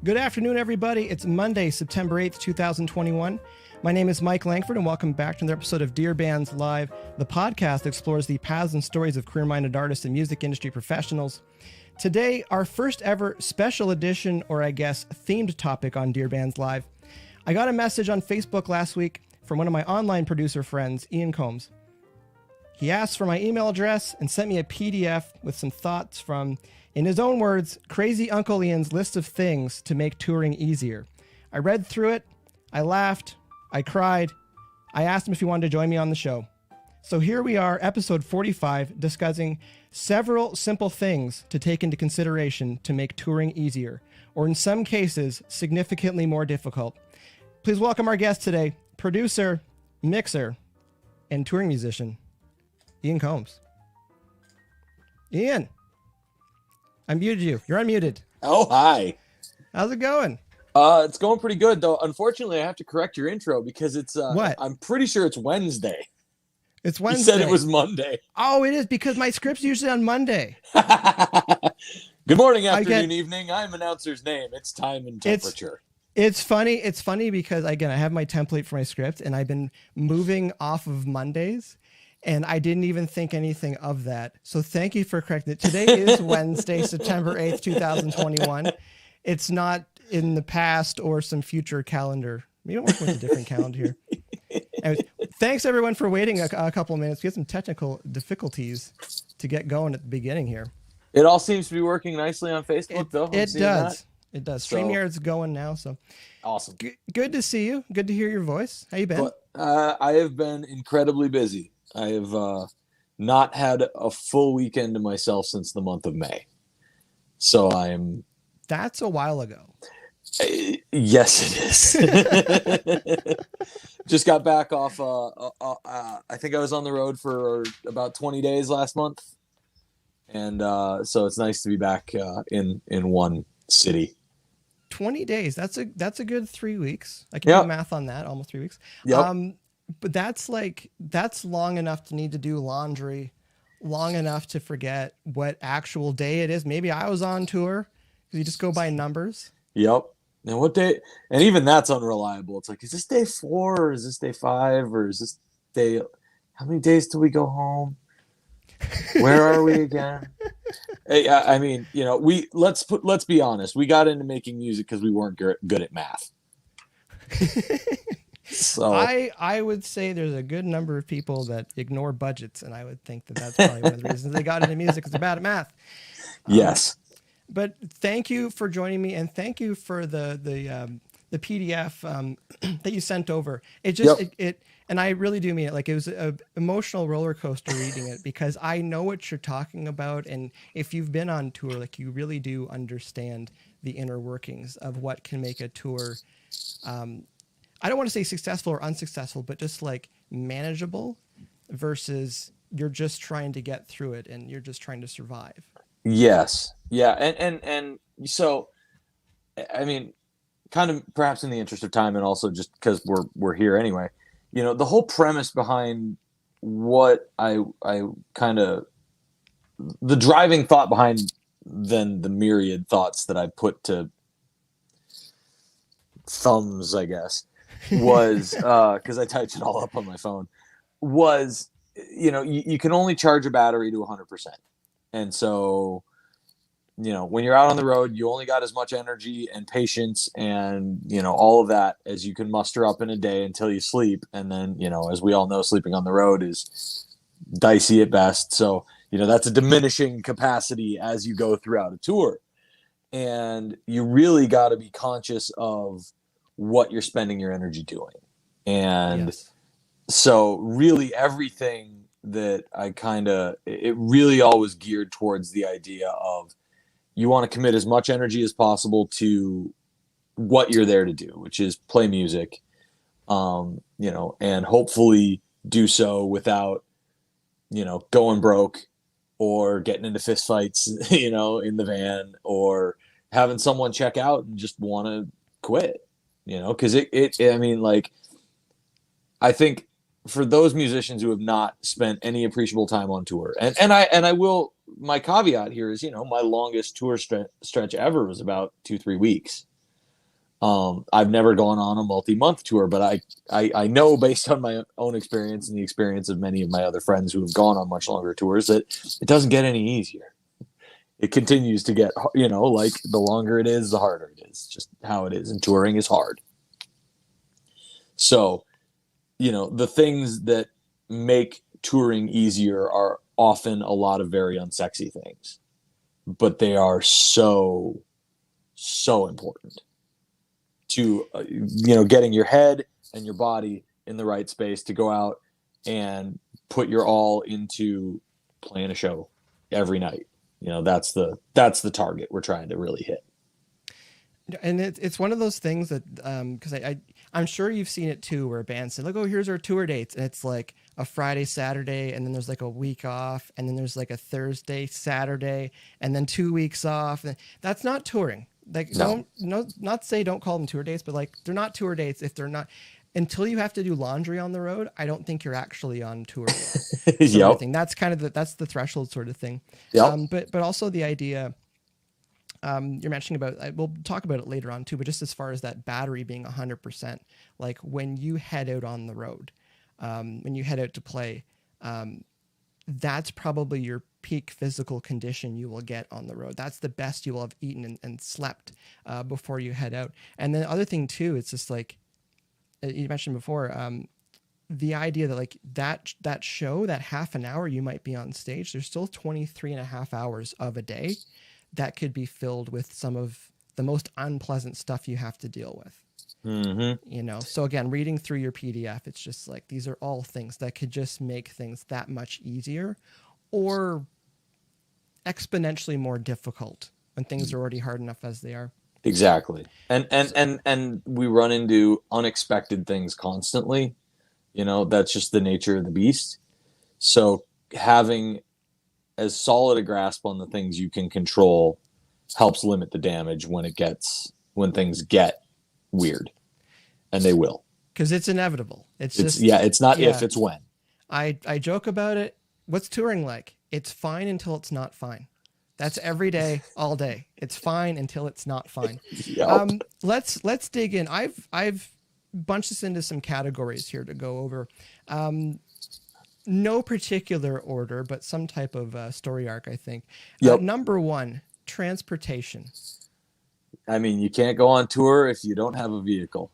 Good afternoon, everybody. It's Monday, September 8th, 2021. My name is Mike Langford, and welcome back to another episode of DearBands Live. The podcast explores the paths and stories of career-minded artists and music industry professionals. Today, our first ever special edition, or I guess themed topic on DearBands Live. I got a message on Facebook last week from one of my online producer friends, Ian COMBS. He asked for my email address and sent me a PDF with some thoughts from, in his own words, Crazy Uncle Ian's list of things to make touring easier. I read through it, I laughed, I cried, I asked him if he wanted to join me on the show. So here we are, episode 45, discussing several simple things to take into consideration to make touring easier, or in some cases, significantly more difficult. Please welcome our guest today, producer, mixer, and touring musician, Ian COMBS. Ian, I muted you. You're unmuted. Oh, hi. How's it going? It's going pretty good, though. Unfortunately, I have to correct your intro because it's what? I'm pretty sure it's Wednesday. It's Wednesday. You said it was Monday. Oh, it is because my script's usually on Monday. Good morning, afternoon, evening. I'm announcer's name. It's time and temperature. It's funny. It's funny because, again, I have my template for my script, and I've been moving off of Mondays, and I didn't even think anything of that. So thank you for correcting it. Today is Wednesday, September 8th, 2021. It's not in the past or some future calendar. Maybe I'm working with a different calendar here. Anyways, thanks, everyone, for waiting a couple of minutes. We had some technical difficulties to get going at the beginning here. It all seems to be working nicely on Facebook, though. It does. It does. StreamYard's going now, so awesome. Good to see you. Good to hear your voice. How you been? I have been incredibly busy. I have not had a full weekend to myself since the month of May. So That's a while ago. Yes, it is. Just got back off. I think I was on the road for about 20 days last month. And so it's nice to be back in one city. 20 days. That's a good 3 weeks. I can do math on that. Almost 3 weeks. Yep. But that's long enough to need to do laundry, long enough to forget what actual day it is. Maybe I was on tour because you just go by numbers. Yep. And what day? And even that's unreliable. It's like, is this day 4 or is this day 5 or is this day? How many days till we go home? Where are we again? Hey, I mean, let's be honest. We got into making music because we weren't good at math. So I would say there's a good number of people that ignore budgets, and I would think that's probably one of the reasons they got into music is they're bad at math. Yes. But thank you for joining me, and thank you for the PDF that you sent over. It just and I really do mean it. Like, it was an emotional roller coaster reading it because I know what you're talking about, and if you've been on tour, like, you really do understand the inner workings of what can make a tour. I don't want to say successful or unsuccessful, but just like manageable versus you're just trying to get through it and you're just trying to survive. Yes. Yeah. And so, I mean, kind of perhaps in the interest of time and also just because we're here anyway, the whole premise behind what I kind of, the driving thought behind then the myriad thoughts that I put to thumbs, I guess, was because I typed it all up on my phone, was, you can only charge a battery to 100%. And so, when you're out on the road, you only got as much energy and patience and, all of that as you can muster up in a day until you sleep. And then, as we all know, sleeping on the road is dicey at best. So, that's a diminishing capacity as you go throughout a tour. And you really got to be conscious of what you're spending your energy doing. And so really everything that it really always geared towards the idea of you want to commit as much energy as possible to what you're there to do, which is play music, and hopefully do so without, going broke or getting into fistfights, in the van or having someone check out and just want to quit. Because I think for those musicians who have not spent any appreciable time on tour, and I will, my caveat here is, my longest tour stretch ever was about 2-3 weeks. I've never gone on a multi-month tour, but I know based on my own experience and the experience of many of my other friends who have gone on much longer tours that it doesn't get any easier. It continues to get, like the longer it is, the harder it is. Just how it is. And touring is hard. So, the things that make touring easier are often a lot of very unsexy things, but they are so, so important to, getting your head and your body in the right space to go out and put your all into playing a show every night. That's the target we're trying to really hit. And it's one of those things that, because I'm sure you've seen it too, where bands say, like, oh, here's our tour dates. And it's like a Friday, Saturday, and then there's like a week off. And then there's like a Thursday, Saturday, and then 2 weeks off. And that's not touring. Like, not say don't call them tour dates, but like, they're not tour dates if they're not. Until you have to do laundry on the road, I don't think you're actually on tour. Yep. That's kind of that's the threshold sort of thing. Yep. But also the idea, you're mentioning about, we'll talk about it later on too, but just as far as that battery being 100%, like when you head out on the road, when you head out to play, that's probably your peak physical condition you will get on the road. That's the best you will have eaten and slept before you head out. And then the other thing too, it's just like you mentioned before, the idea that like that show, that half an hour you might be on stage, there's still 23 and a half hours of a day that could be filled with some of the most unpleasant stuff you have to deal with. Mm-hmm. So again, reading through your PDF, it's just like, these are all things that could just make things that much easier or exponentially more difficult when things are already hard enough as they are. Exactly. And we run into unexpected things constantly. That's just the nature of the beast. So having as solid a grasp on the things you can control helps limit the damage when when things get weird, and they will. Because it's inevitable. It's not if, it's when. I joke about it. What's touring like? It's fine until it's not fine. That's every day, all day. It's fine until it's not fine. Yep. Let's dig in. I've bunched this into some categories here to go over. No particular order, but some type of story arc, I think. Yep. Number one, transportation. I mean, you can't go on tour if you don't have a vehicle.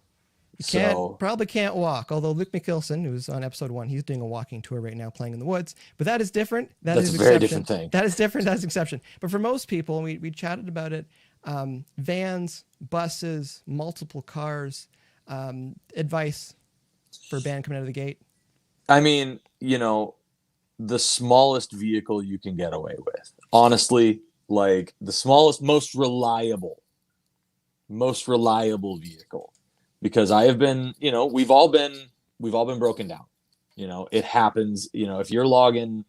Probably can't walk. Although Luke McKilson, who's on episode 1, he's doing a walking tour right now, playing in the woods. But that is different. That's a very different thing. That is different. That's exception. But for most people, and we chatted about it, vans, buses, multiple cars, advice for a band coming out of the gate. I mean, the smallest vehicle you can get away with. Honestly, like the smallest, most reliable vehicle. Because I have been, we've all been broken down. It happens. If you're logging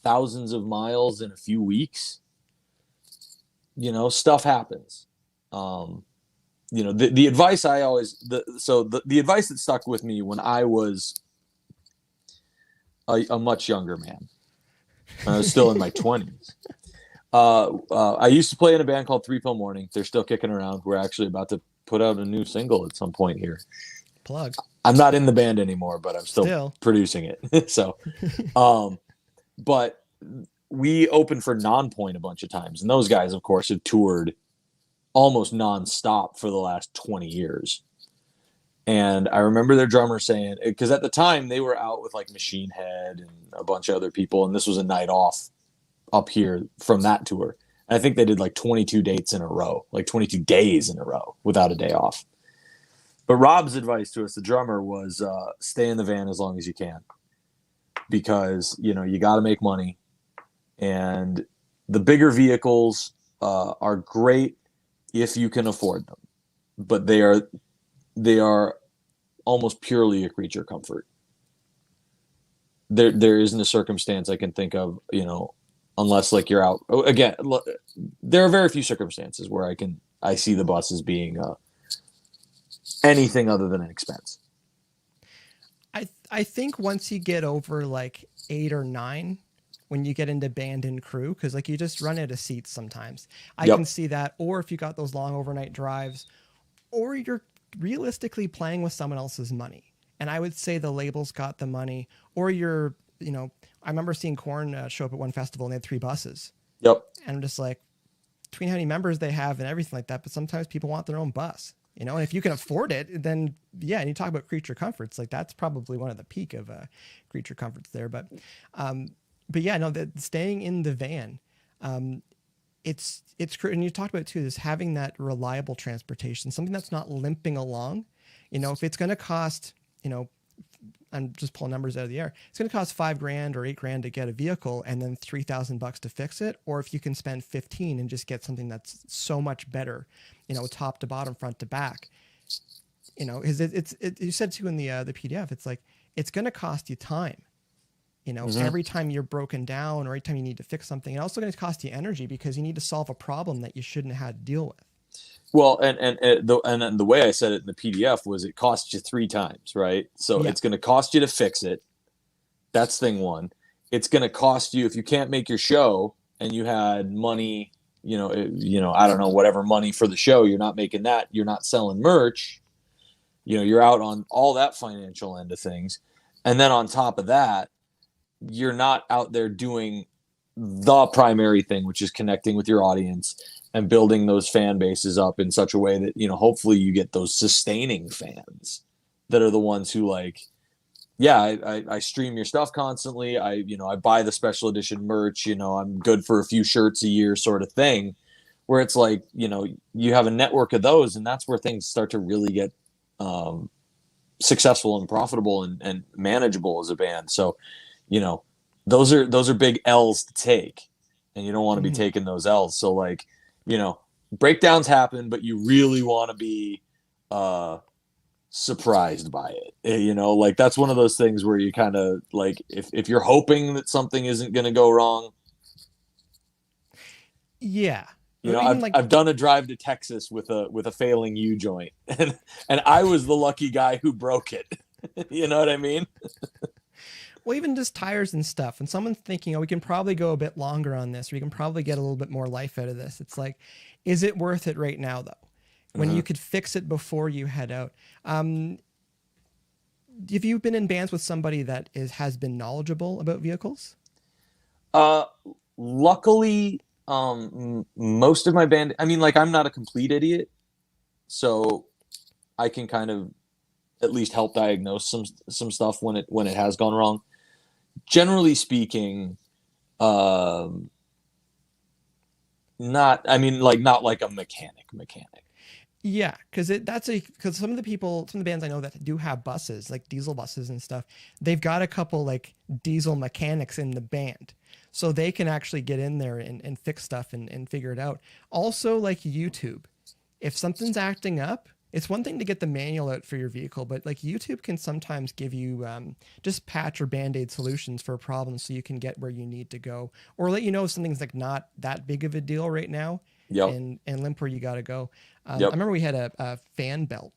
thousands of miles in a few weeks, stuff happens. The advice I always, the advice that stuck with me when I was a much younger man, I was still in my 20s. I used to play in a band called 3 Pill Morning. They're still kicking around. We're actually about to put out a new single at some point here. Plug. I'm not in the band anymore, but I'm still producing it. So, but we opened for Nonpoint a bunch of times, and those guys, of course, have toured almost nonstop for the last 20 years. And I remember their drummer saying, because at the time they were out with like Machine Head and a bunch of other people, and this was a night off up here from that tour. And I think they did like 22 dates in a row, like 22 days in a row without a day off. But Rob's advice to us, the drummer, was stay in the van as long as you can, because you got to make money, and the bigger vehicles are great if you can afford them, but they are almost purely a creature comfort. There isn't a circumstance I can think of, unless like you're out again. There are very few circumstances where I see the bus as being anything other than an expense. I think once you get over like 8 or 9, when you get into band and crew, because like you just run out of seats sometimes. I can see that. Or if you got those long overnight drives, or you're realistically playing with someone else's money. And I would say the labels got the money, or you're, I remember seeing Korn show up at one festival and they had 3 buses. Yep. And I'm just like, between how many members they have and everything like that, but sometimes people want their own bus, and if you can afford it, then yeah. And you talk about creature comforts, like that's probably one of the peak of creature comforts there. But yeah, no, staying in the van, it's and you talked about it too, is having that reliable transportation, something that's not limping along. If it's going to cost, I'm just pulling numbers out of the air, it's going to cost $5,000 or $8,000 to get a vehicle and then $3,000 to fix it. Or if you can spend 15 and just get something that's so much better, top to bottom, front to back, you said too in the PDF, it's like, it's going to cost you time. Every time you're broken down or every time you need to fix something, it's also going to cost you energy because you need to solve a problem that you shouldn't have had to deal with. Well, and the way I said it in the PDF was it costs you 3 times, right? So It's going to cost you to fix it. That's thing one. It's going to cost you if you can't make your show and you had money, I don't know, whatever money for the show, you're not making that, you're not selling merch, you're out on all that financial end of things. And then on top of that, you're not out there doing the primary thing, which is connecting with your audience and building those fan bases up in such a way that, hopefully you get those sustaining fans that are the ones who like, yeah, I stream your stuff constantly. I buy the special edition merch, I'm good for a few shirts a year sort of thing, where it's like, you have a network of those, and that's where things start to really get successful and profitable and manageable as a band. So, those are big L's to take, and you don't want to be taking those L's. So like, breakdowns happen, but you really want to be surprised by it. Like that's one of those things where you kind of like, if you're hoping that something isn't going to go wrong. Yeah. I've done a drive to Texas with a failing U joint, and I was the lucky guy who broke it. You know what I mean? Well, even just tires and stuff, and someone's thinking, we can probably go a bit longer on this, or we can probably get a little bit more life out of this. It's like, is it worth it right now, though? When you could fix it before you head out. Have you been in bands with somebody that has been knowledgeable about vehicles? Luckily, most of my band, I'm not a complete idiot, so I can kind of at least help diagnose some stuff when it has gone wrong. Generally speaking, not like a mechanic. Yeah, because some of the bands I know that do have buses, like diesel buses and stuff, they've got a couple like diesel mechanics in the band, so they can actually get in there and fix stuff and figure it out. Also, like YouTube, if something's acting up, it's one thing to get the manual out for your vehicle, but like YouTube can sometimes give you just patch or band-aid solutions for a problem so you can get where you need to go, or let you know if something's like not that big of a deal right now. Yep. And limp where you got to go. Yep. I remember we had a fan belt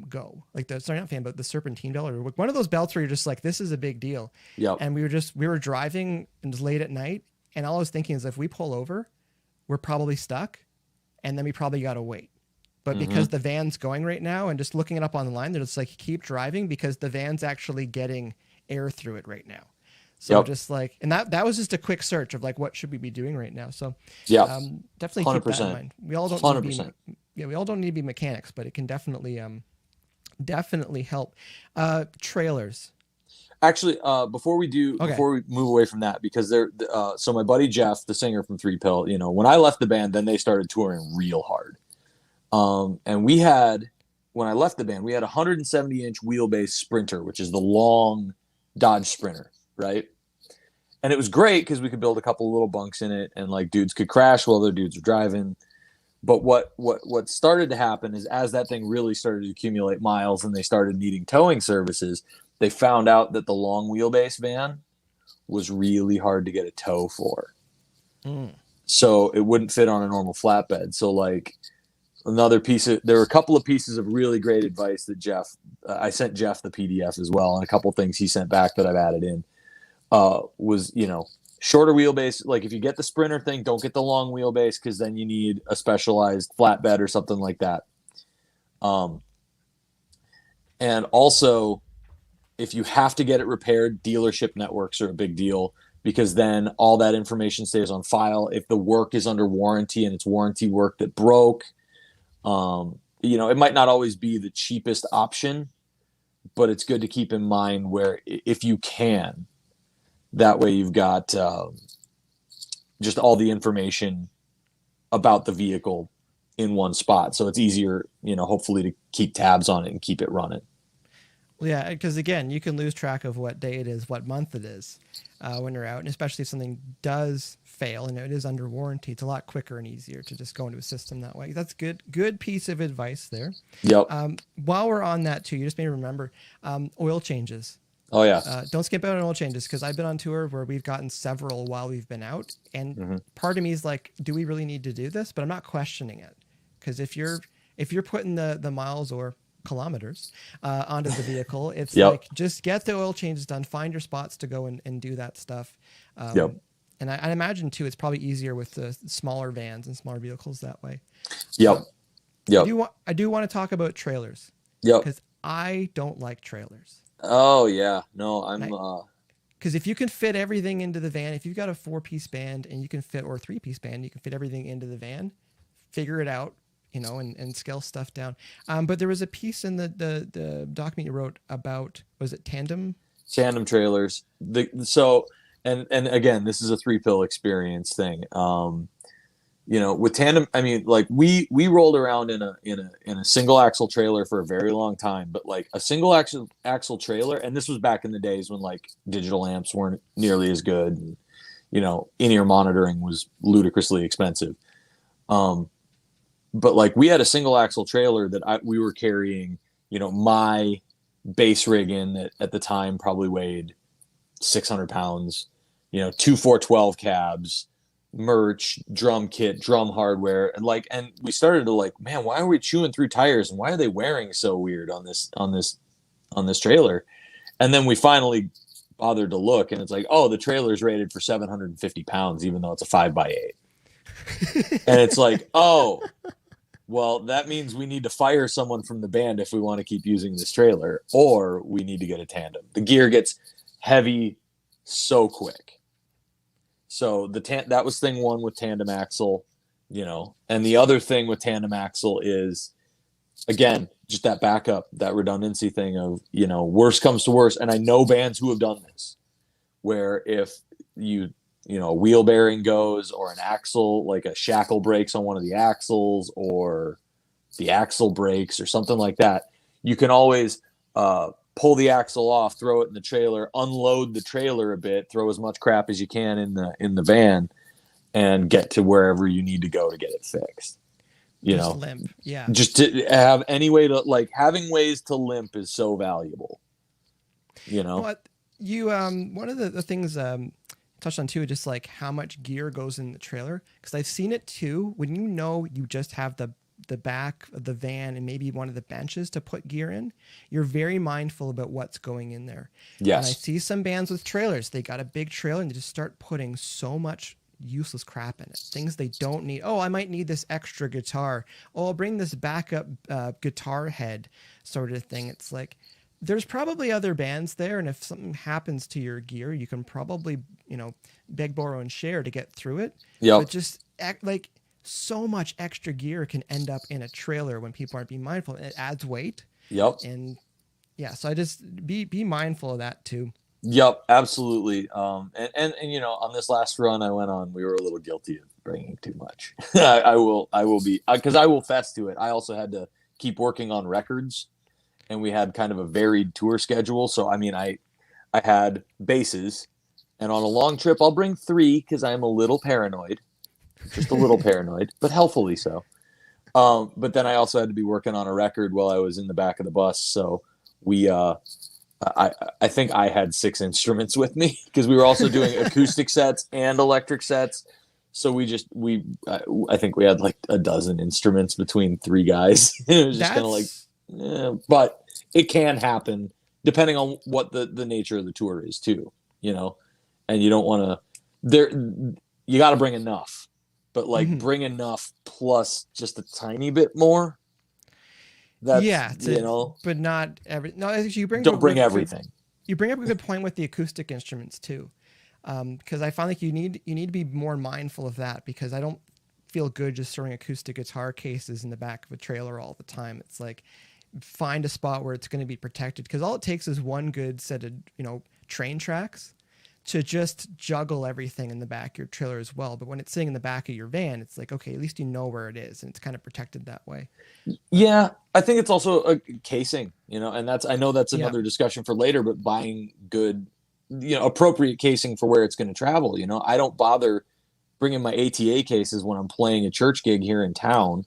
go, like not fan belt, the serpentine belt, or one of those belts where you're just like, this is a big deal. Yep. And we were driving and it was late at night, and all I was thinking is if we pull over, we're probably stuck, and then we probably got to wait. But because the van's going right now, and just looking it up online, they're just like, keep driving because the van's actually getting air through it right now. So just like, and that was just a quick search of like, what should we be doing right now? So definitely 100%. Keep that in mind. We all don't 100%. We all don't need to be mechanics, but it can definitely help. Trailers. Actually, before we move away from that, because so my buddy Jeff, the singer from Three Pill, when I left the band, then they started touring real hard. And when I left the band, we had a 170-inch wheelbase Sprinter, which is the long Dodge Sprinter, right? And it was great because we could build a couple of little bunks in it, and like dudes could crash while other dudes were driving. But what started to happen is, as that thing really started to accumulate miles and they started needing towing services, they found out that the long wheelbase van was really hard to get a tow for. So it wouldn't fit on a normal flatbed. So like there were a couple of pieces of really great advice that I sent Jeff the PDF as well, and a couple of things he sent back that I've added in, was, shorter wheelbase. Like if you get the Sprinter thing, don't get the long wheelbase, because then you need a specialized flatbed or something like that. Um, and also, if you have to get it repaired, dealership networks are a big deal, because then all that information stays on file. If the work is under warranty and it's warranty work that broke, it might not always be the cheapest option, but it's good to keep in mind where, if you can, that way you've got just all the information about the vehicle in one spot. So it's easier, hopefully, to keep tabs on it and keep it running. Well, yeah, because again, you can lose track of what day it is, what month it is when you're out. And especially if something does fail and it is under warranty, it's a lot quicker and easier to just go into a system that way. That's good piece of advice there. Yep. While we're on that too, you just made me remember oil changes. Oh, yeah. Don't skip out on oil changes, because I've been on tour where we've gotten several while we've been out. And part of me is like, do we really need to do this? But I'm not questioning it. Because if you're putting the miles or kilometers onto the vehicle, it's like, just get the oil changes done, find your spots to go and do that stuff. And I imagine too, it's probably easier with the smaller vans and smaller vehicles that way. I do want to talk about trailers. Because I don't like trailers. Oh yeah, no, I'm. Because if you can fit everything into the van, if you've got a 4-piece band and you can fit, or a 3-piece band, you can fit everything into the van, figure it out, and scale stuff down. But there was a piece in the document you wrote about, was it tandem trailers? And again, this is a 3-pill experience thing. With tandem, I mean, like we rolled around in a single axle trailer for a very long time, but like a single axle trailer, and this was back in the days when like digital amps weren't nearly as good, and in-ear monitoring was ludicrously expensive. But like we had a single axle trailer that we were carrying, my base rig in that at the time probably weighed 600 pounds, 2 412 cabs, merch, drum kit, drum hardware, and we started to like, man, why are we chewing through tires, and why are they wearing so weird on this trailer? And then we finally bothered to look, and it's like, oh, the trailer's rated for 750 pounds, even though it's a 5x8. And it's like, oh, well, that means we need to fire someone from the band if we want to keep using this trailer, or we need to get a tandem. The gear gets heavy so quick. So that was thing one with tandem axle, and the other thing with tandem axle is, again, just that backup, that redundancy thing of, worst comes to worst. And I know bands who have done this, where if a wheel bearing goes, or an axle, like a shackle breaks on one of the axles, or the axle breaks or something like that, you can always pull the axle off, throw it in the trailer, unload the trailer a bit, throw as much crap as you can in the van, and get to wherever you need to go to get it fixed. Just limp. Yeah. Just to have any way to, like, having ways to limp is so valuable. What you one of the things touched on too, just like how much gear goes in the trailer, because I've seen it too. When you just have the back of the van and maybe one of the benches to put gear in, you're very mindful about what's going in there. Yes. And I see some bands with trailers, they got a big trailer and they just start putting so much useless crap in it, things they don't need. Oh, I might need this extra guitar. Oh, I'll bring this backup guitar head sort of thing. It's like, there's probably other bands there, and if something happens to your gear, you can probably, beg, borrow, and share to get through it. But just like, so much extra gear can end up in a trailer when people aren't being mindful. It adds weight. And yeah, so I just be mindful of that too. Absolutely. And on this last run I went on, we were a little guilty of bringing too much. I will be, because I will fess to it. I also had to keep working on records, and we had kind of a varied tour schedule. So, I mean, I had bases, and on a long trip, I'll bring 3 because I'm a little paranoid. Just a little paranoid, but healthfully so. But then I also had to be working on a record while I was in the back of the bus. So I think I had 6 instruments with me, because we were also doing acoustic sets and electric sets. So I think we had like a dozen instruments between 3 guys. It was just kind of like, but it can happen depending on what the nature of the tour is too, and you don't want to, you got to bring enough. But like, bring enough plus just a tiny bit more. That's, Yeah, but not every. No, actually, don't bring everything. You bring up a good point with the acoustic instruments too, because I find like you need to be more mindful of that, because I don't feel good just throwing acoustic guitar cases in the back of a trailer all the time. It's like, find a spot where it's going to be protected, because all it takes is one good set of train tracks to just juggle everything in the back of your trailer as well. But when it's sitting in the back of your van, it's like, okay, at least you know where it is, and it's kind of protected that way. Yeah, I think it's also a casing, and I know that's another discussion for later, but buying good, appropriate casing for where it's going to travel. I don't bother bringing my ATA cases when I'm playing a church gig here in town.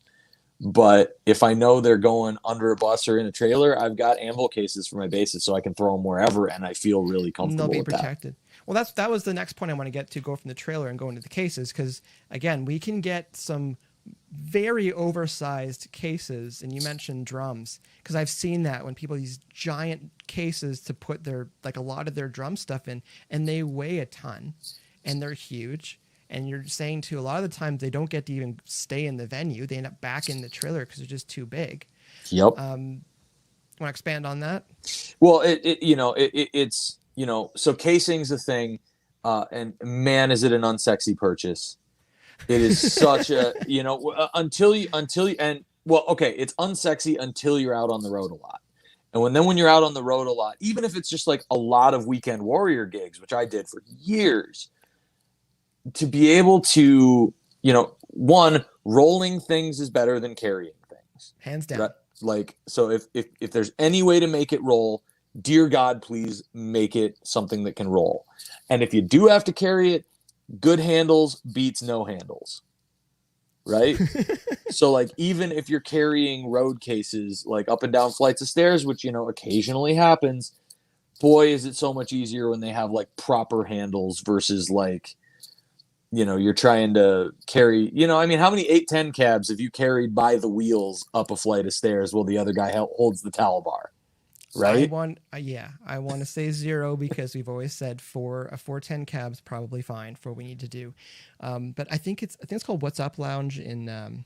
But if I know they're going under a bus or in a trailer, I've got anvil cases for my basses, so I can throw them wherever, and I feel really comfortable They'll be with protected. Well, that was the next point I want to get to, go from the trailer and go into the cases, because again, we can get some very oversized cases, and you mentioned drums, because I've seen that when people use giant cases to put a lot of their drum stuff in, and they weigh a ton, and they're huge. And you're saying too, a lot of the times they don't get to even stay in the venue. They end up back in the trailer because they're just too big. Yep. Want to expand on that? Well, it's so casing's a thing, and man, is it an unsexy purchase. It is such a until you it's unsexy until you're out on the road a lot. And when you're out on the road a lot, even if it's just like a lot of weekend warrior gigs, which I did for years, to be able to, one, rolling things is better than carrying things. Hands down. Right? Like, so if there's any way to make it roll, dear God, please make it something that can roll. And if you do have to carry it, good handles beats no handles. Right? So like, even if you're carrying road cases, like up and down flights of stairs, which, occasionally happens, boy, is it so much easier when they have like proper handles versus like, you're trying to carry, how many 810 cabs have you carried by the wheels up a flight of stairs while the other guy holds the towel bar, right? I want to say 0, because we've always said a 410 cab's probably fine for what we need to do. But I think it's called What's Up Lounge in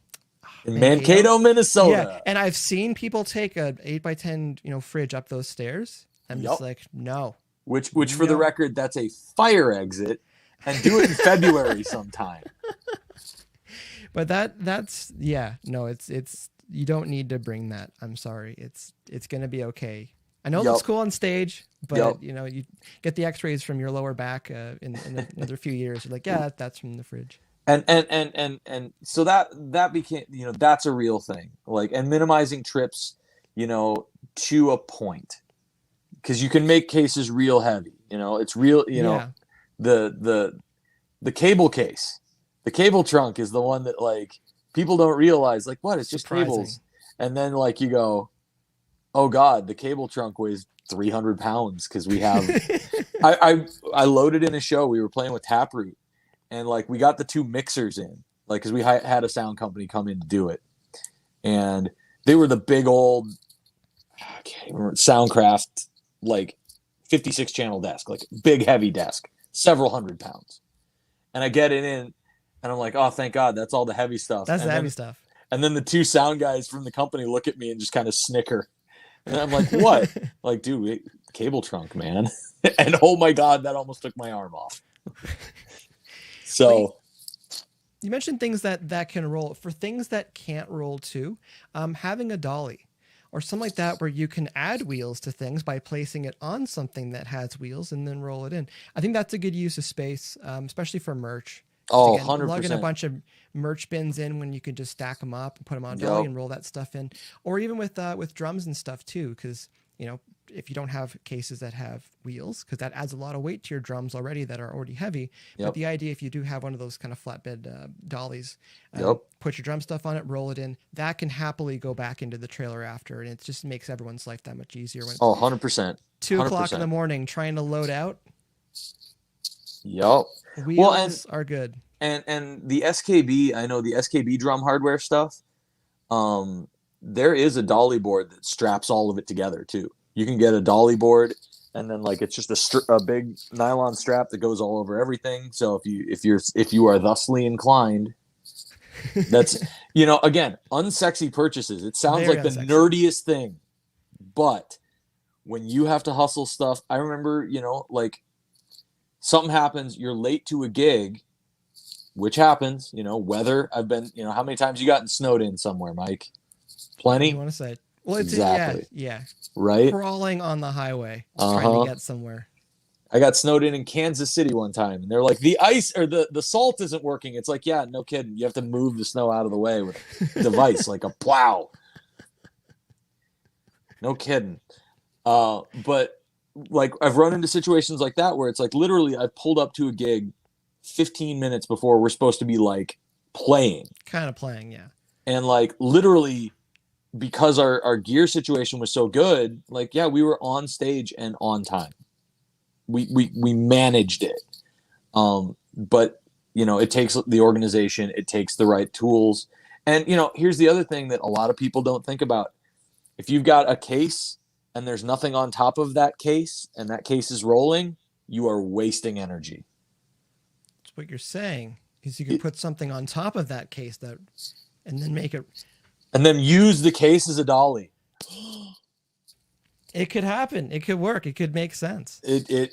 Mankato, Minnesota. Yeah, and I've seen people take a 8x10 fridge up those stairs. I'm just like, no. Which for the record, that's a fire exit. And do it in February sometime. But it's you don't need to bring that. I'm sorry. It's going to be okay. I know it looks cool on stage, but you get the x-rays from your lower back in another few years. You're like, yeah, that's from the fridge. And so that became, that's a real thing. Like, and minimizing trips, to a point, because you can make cases real heavy. It's real, the cable case, the cable trunk is the one that like people don't realize, like, what, it's just cables. And then like you go, oh God, the cable trunk weighs 300 pounds. Cause we have, I loaded in a show. We were playing with Taproot, and like, we got the 2 mixers in, like, cause we had a sound company come in to do it. And they were the big old, I can't remember, Soundcraft, like 56 channel desk, like big heavy desk, several hundred pounds. And I get it in, and I'm like, oh, thank God, that's all the heavy stuff. That's the heavy stuff. And then the 2 sound guys from the company look at me and just kind of snicker. And I'm like, what? Like, dude, cable trunk, man. And oh my God, that almost took my arm off. So you mentioned things that can roll. For things that can't roll too, having a dolly or something like that, where you can add wheels to things by placing it on something that has wheels and then roll it in. I think that's a good use of space, especially for merch. Oh, again, 100%. Lugging a bunch of merch bins in when you could just stack them up and put them on a dolly and roll that stuff in. Or even with drums and stuff too, because, if you don't have cases that have wheels, because that adds a lot of weight to your drums already that are already heavy. But the idea, if you do have one of those kind of flatbed dollies, put your drum stuff on it, roll it in, that can happily go back into the trailer after. And it just makes everyone's life that much easier. When 100%. 2 o'clock in the morning trying to load out. Yep. Wheels are good. And the SKB, I know the SKB drum hardware stuff, there is a dolly board that straps all of it together too. You can get a dolly board, and then like it's just a big nylon strap that goes all over everything. So if you are thusly inclined, That's, again, unsexy purchases. It sounds Very like the unsexy. nerdiest thing, but when you have to hustle stuff, I remember, like something happens, you're late to a gig, which happens, weather. I've been, how many times you gotten snowed in somewhere, Mike? What do you Plenty? want to say? Well, it's Exactly. yeah. Right? Crawling on the highway, trying to Uh-huh. get somewhere. I got snowed in Kansas City one time, and they're like, the ice or the salt isn't working. It's like, yeah, no kidding. You have to move the snow out of the way with a device like a plow. No kidding. But like I've run into situations like that where it's like literally I pulled up to a gig 15 minutes before we're supposed to be like playing. Kind of playing, yeah. And like literally because our gear situation was so good, like yeah, we were on stage and on time. We managed it. But it takes the organization, it takes the right tools. And here's the other thing that a lot of people don't think about. If you've got a case and there's nothing on top of that case and that case is rolling, you are wasting energy. That's what you're saying. Is you could put something on top of that case and then make it. And then use the case as a dolly. It could happen. It could work. It could make sense.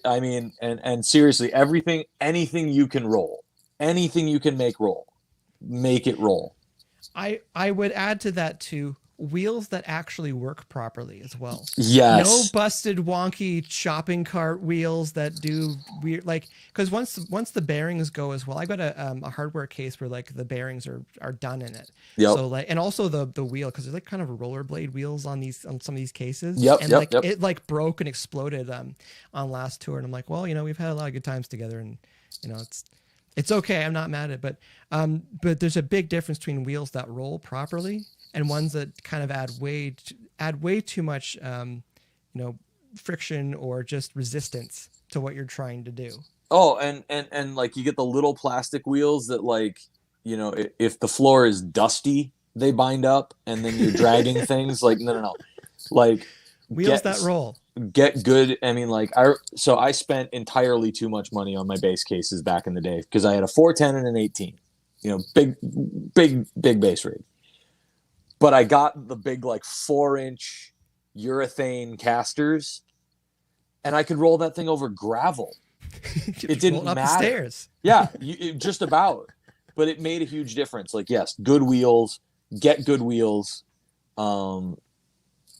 I mean, and seriously, anything you can roll, anything you can make roll, make it roll. I would add to that too, wheels that actually work properly as well. Yes. No busted wonky shopping cart wheels that do weird, like, because once the bearings go as well, I got a hardware case where like the bearings are done in it. Yep. So like, and also the wheel, because there's like kind of rollerblade wheels on some of these cases. Yep. And Yep. it like broke and exploded on last tour, and I'm like, well, we've had a lot of good times together, and it's okay. I'm not mad at it, but there's a big difference between wheels that roll properly and ones that kind of add way too much, friction or just resistance to what you're trying to do. Oh, and like you get the little plastic wheels that like, if the floor is dusty, they bind up, and then you're dragging things. Like no. Like wheels that roll. Get good. I mean, like I spent entirely too much money on my base cases back in the day because I had a 410 and an 18. Big base rig. But I got the big like 4-inch urethane casters, and I could roll that thing over gravel. It didn't matter. Up the stairs. Yeah, just about. But it made a huge difference. Like, yes, good wheels. Get good wheels.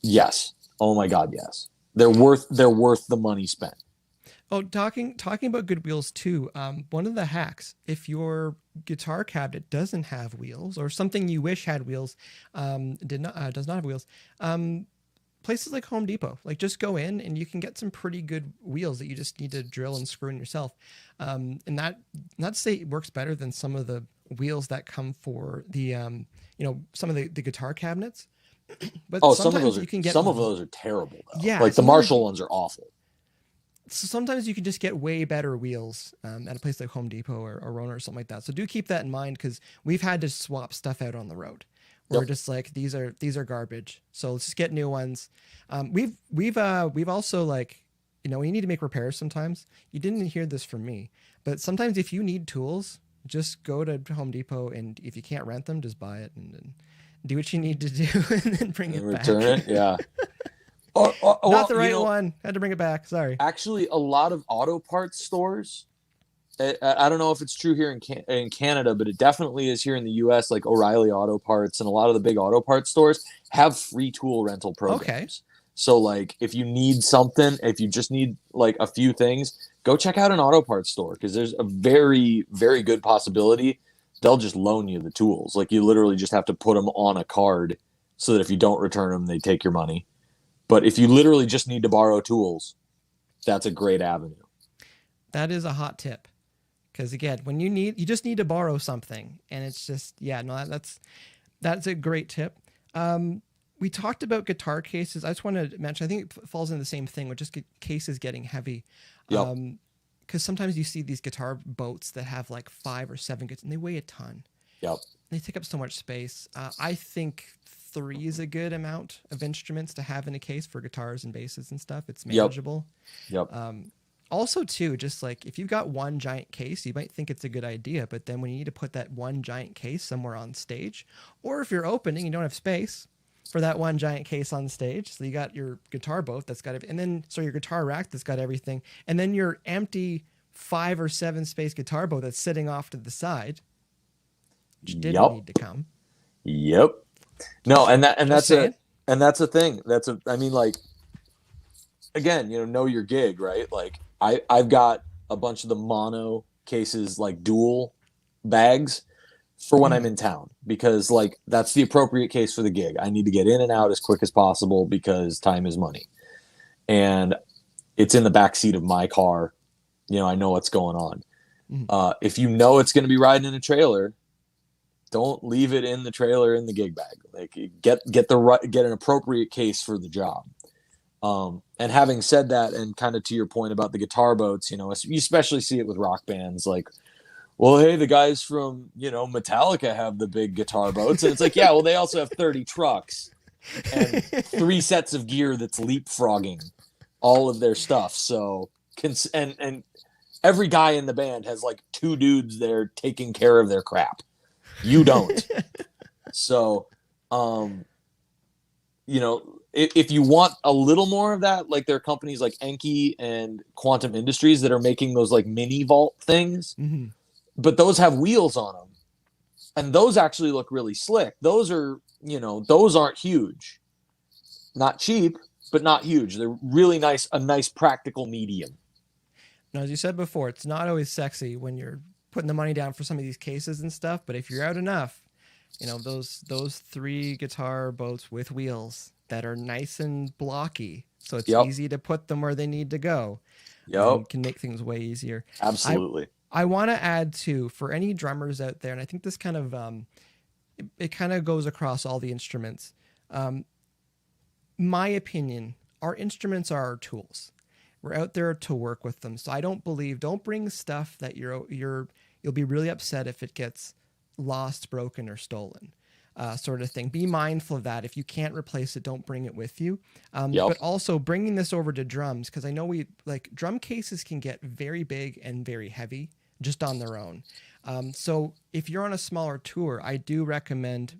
Yes. Oh my God, yes. They're worth the money spent. Oh, talking about good wheels too. One of the hacks, if your guitar cabinet doesn't have wheels, or something you wish had wheels, does not have wheels, places like Home Depot, like just go in and you can get some pretty good wheels that you just need to drill and screw in yourself. And that, not to say it works better than some of the wheels that come for the some of the guitar cabinets. But some of those are terrible though. Yeah, like the Marshall ones are awful. So sometimes you can just get way better wheels at a place like Home Depot or Rona or something like that. So do keep that in mind, because we've had to swap stuff out on the road. We're just like, these are garbage. So let's just get new ones. We've also, like, we need to make repairs sometimes. You didn't hear this from me, but sometimes if you need tools, just go to Home Depot, and if you can't rent them, just buy it and do what you need to do and then bring it back. Return it, yeah. Not the right one. Had to bring it back. Sorry. Actually, a lot of auto parts stores, I don't know if it's true here in Canada, but it definitely is here in the U.S., like O'Reilly Auto Parts and a lot of the big auto parts stores have free tool rental programs. Okay. So, like, if you need something, if you just need, like, a few things, go check out an auto parts store, because there's a very, very good possibility they'll just loan you the tools. Like, you literally just have to put them on a card so that if you don't return them, they take your money. But if you literally just need to borrow tools, that's a great avenue. That is a hot tip. Because again, when you just need to borrow something, and it's just, that's a great tip. We talked about guitar cases. I just want to mention, I think it falls in the same thing with just cases getting heavy. Yep. Because sometimes you see these guitar boats that have like 5 or 7 guitars, and they weigh a ton. Yep. They take up so much space. I think 3 is a good amount of instruments to have in a case for guitars and basses and stuff. It's manageable. Yep. Also, too, just like if you've got one giant case, you might think it's a good idea, but then when you need to put that one giant case somewhere on stage, or if you're opening, you don't have space for that one giant case on stage. So you got your guitar boat that's got it, and then so your guitar rack that's got everything, and then your empty 5 or 7 space guitar boat that's sitting off to the side, which didn't Yep. need to come. Yep. No, Just saying. that's a thing. I mean, like, again, know your gig, right? Like I've got a bunch of the mono cases, like dual bags for when I'm in town, because like that's the appropriate case for the gig. I need to get in and out as quick as possible because time is money. And it's in the back seat of my car. I know what's going on. If you know it's going to be riding in a trailer, don't leave it in the trailer in the gig bag. Like get an appropriate case for the job. And having said that, and kind of to your point about the guitar boats, you especially see it with rock bands, like, well, hey, the guys from, Metallica have the big guitar boats. And it's like, yeah, well, they also have 30 trucks and 3 sets of gear that's leapfrogging all of their stuff. So, and every guy in the band has like 2 dudes there taking care of their crap. You don't. So, if you want a little more of that, like there are companies like Enki and Quantum Industries that are making those like mini vault things, but those have wheels on them, and those actually look really slick. Those are, those aren't huge, not cheap, but not huge. They're really nice, a nice practical medium. Now, as you said before, it's not always sexy when you're putting the money down for some of these cases and stuff, but if you're out enough, those 3 guitar boats with wheels that are nice and blocky, so it's easy to put them where they need to go. Can make things way easier. Absolutely. I want to add too, for any drummers out there, and I think this kind of it kind of goes across all the instruments. My opinion, our instruments are our tools. We're out there to work with them. So don't bring stuff that you'll be really upset if it gets lost, broken, or stolen, sort of thing. Be mindful of that. If you can't replace it, don't bring it with you. But also bringing this over to drums, because I know drum cases can get very big and very heavy just on their own. So if you're on a smaller tour, I do recommend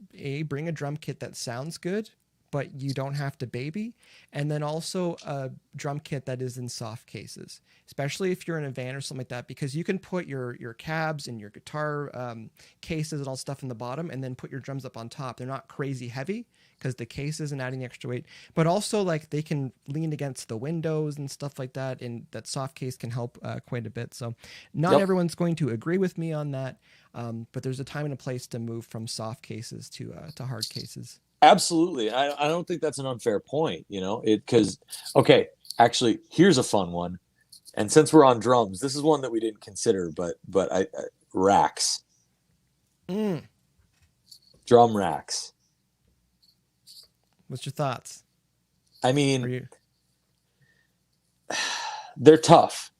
bring a drum kit that sounds good, but you don't have to baby. And then also a drum kit that is in soft cases, especially if you're in a van or something like that, because you can put your cabs and your guitar cases and all stuff in the bottom and then put your drums up on top. They're not crazy heavy because the case isn't adding extra weight, but also like they can lean against the windows and stuff like that. And that soft case can help quite a bit. So not everyone's going to agree with me on that. But there's a time and a place to move from soft cases to hard cases. Absolutely. I don't think that's an unfair point, because, okay, actually, here's a fun one. And since we're on drums, this is one that we didn't consider, but racks. Drum racks. What's your thoughts? I mean, they're tough.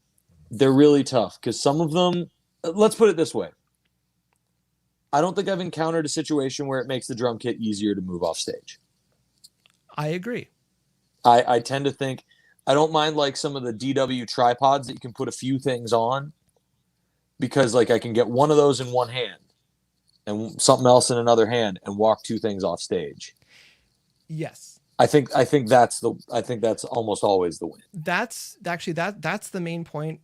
They're really tough because some of them, let's put it this way. I don't think I've encountered a situation where it makes the drum kit easier to move off stage. I agree. I tend to think, I don't mind like some of the DW tripods that you can put a few things on, because like I can get one of those in one hand and something else in another hand and walk 2 things off stage. Yes. I think that's almost always the win. That's actually that's the main point.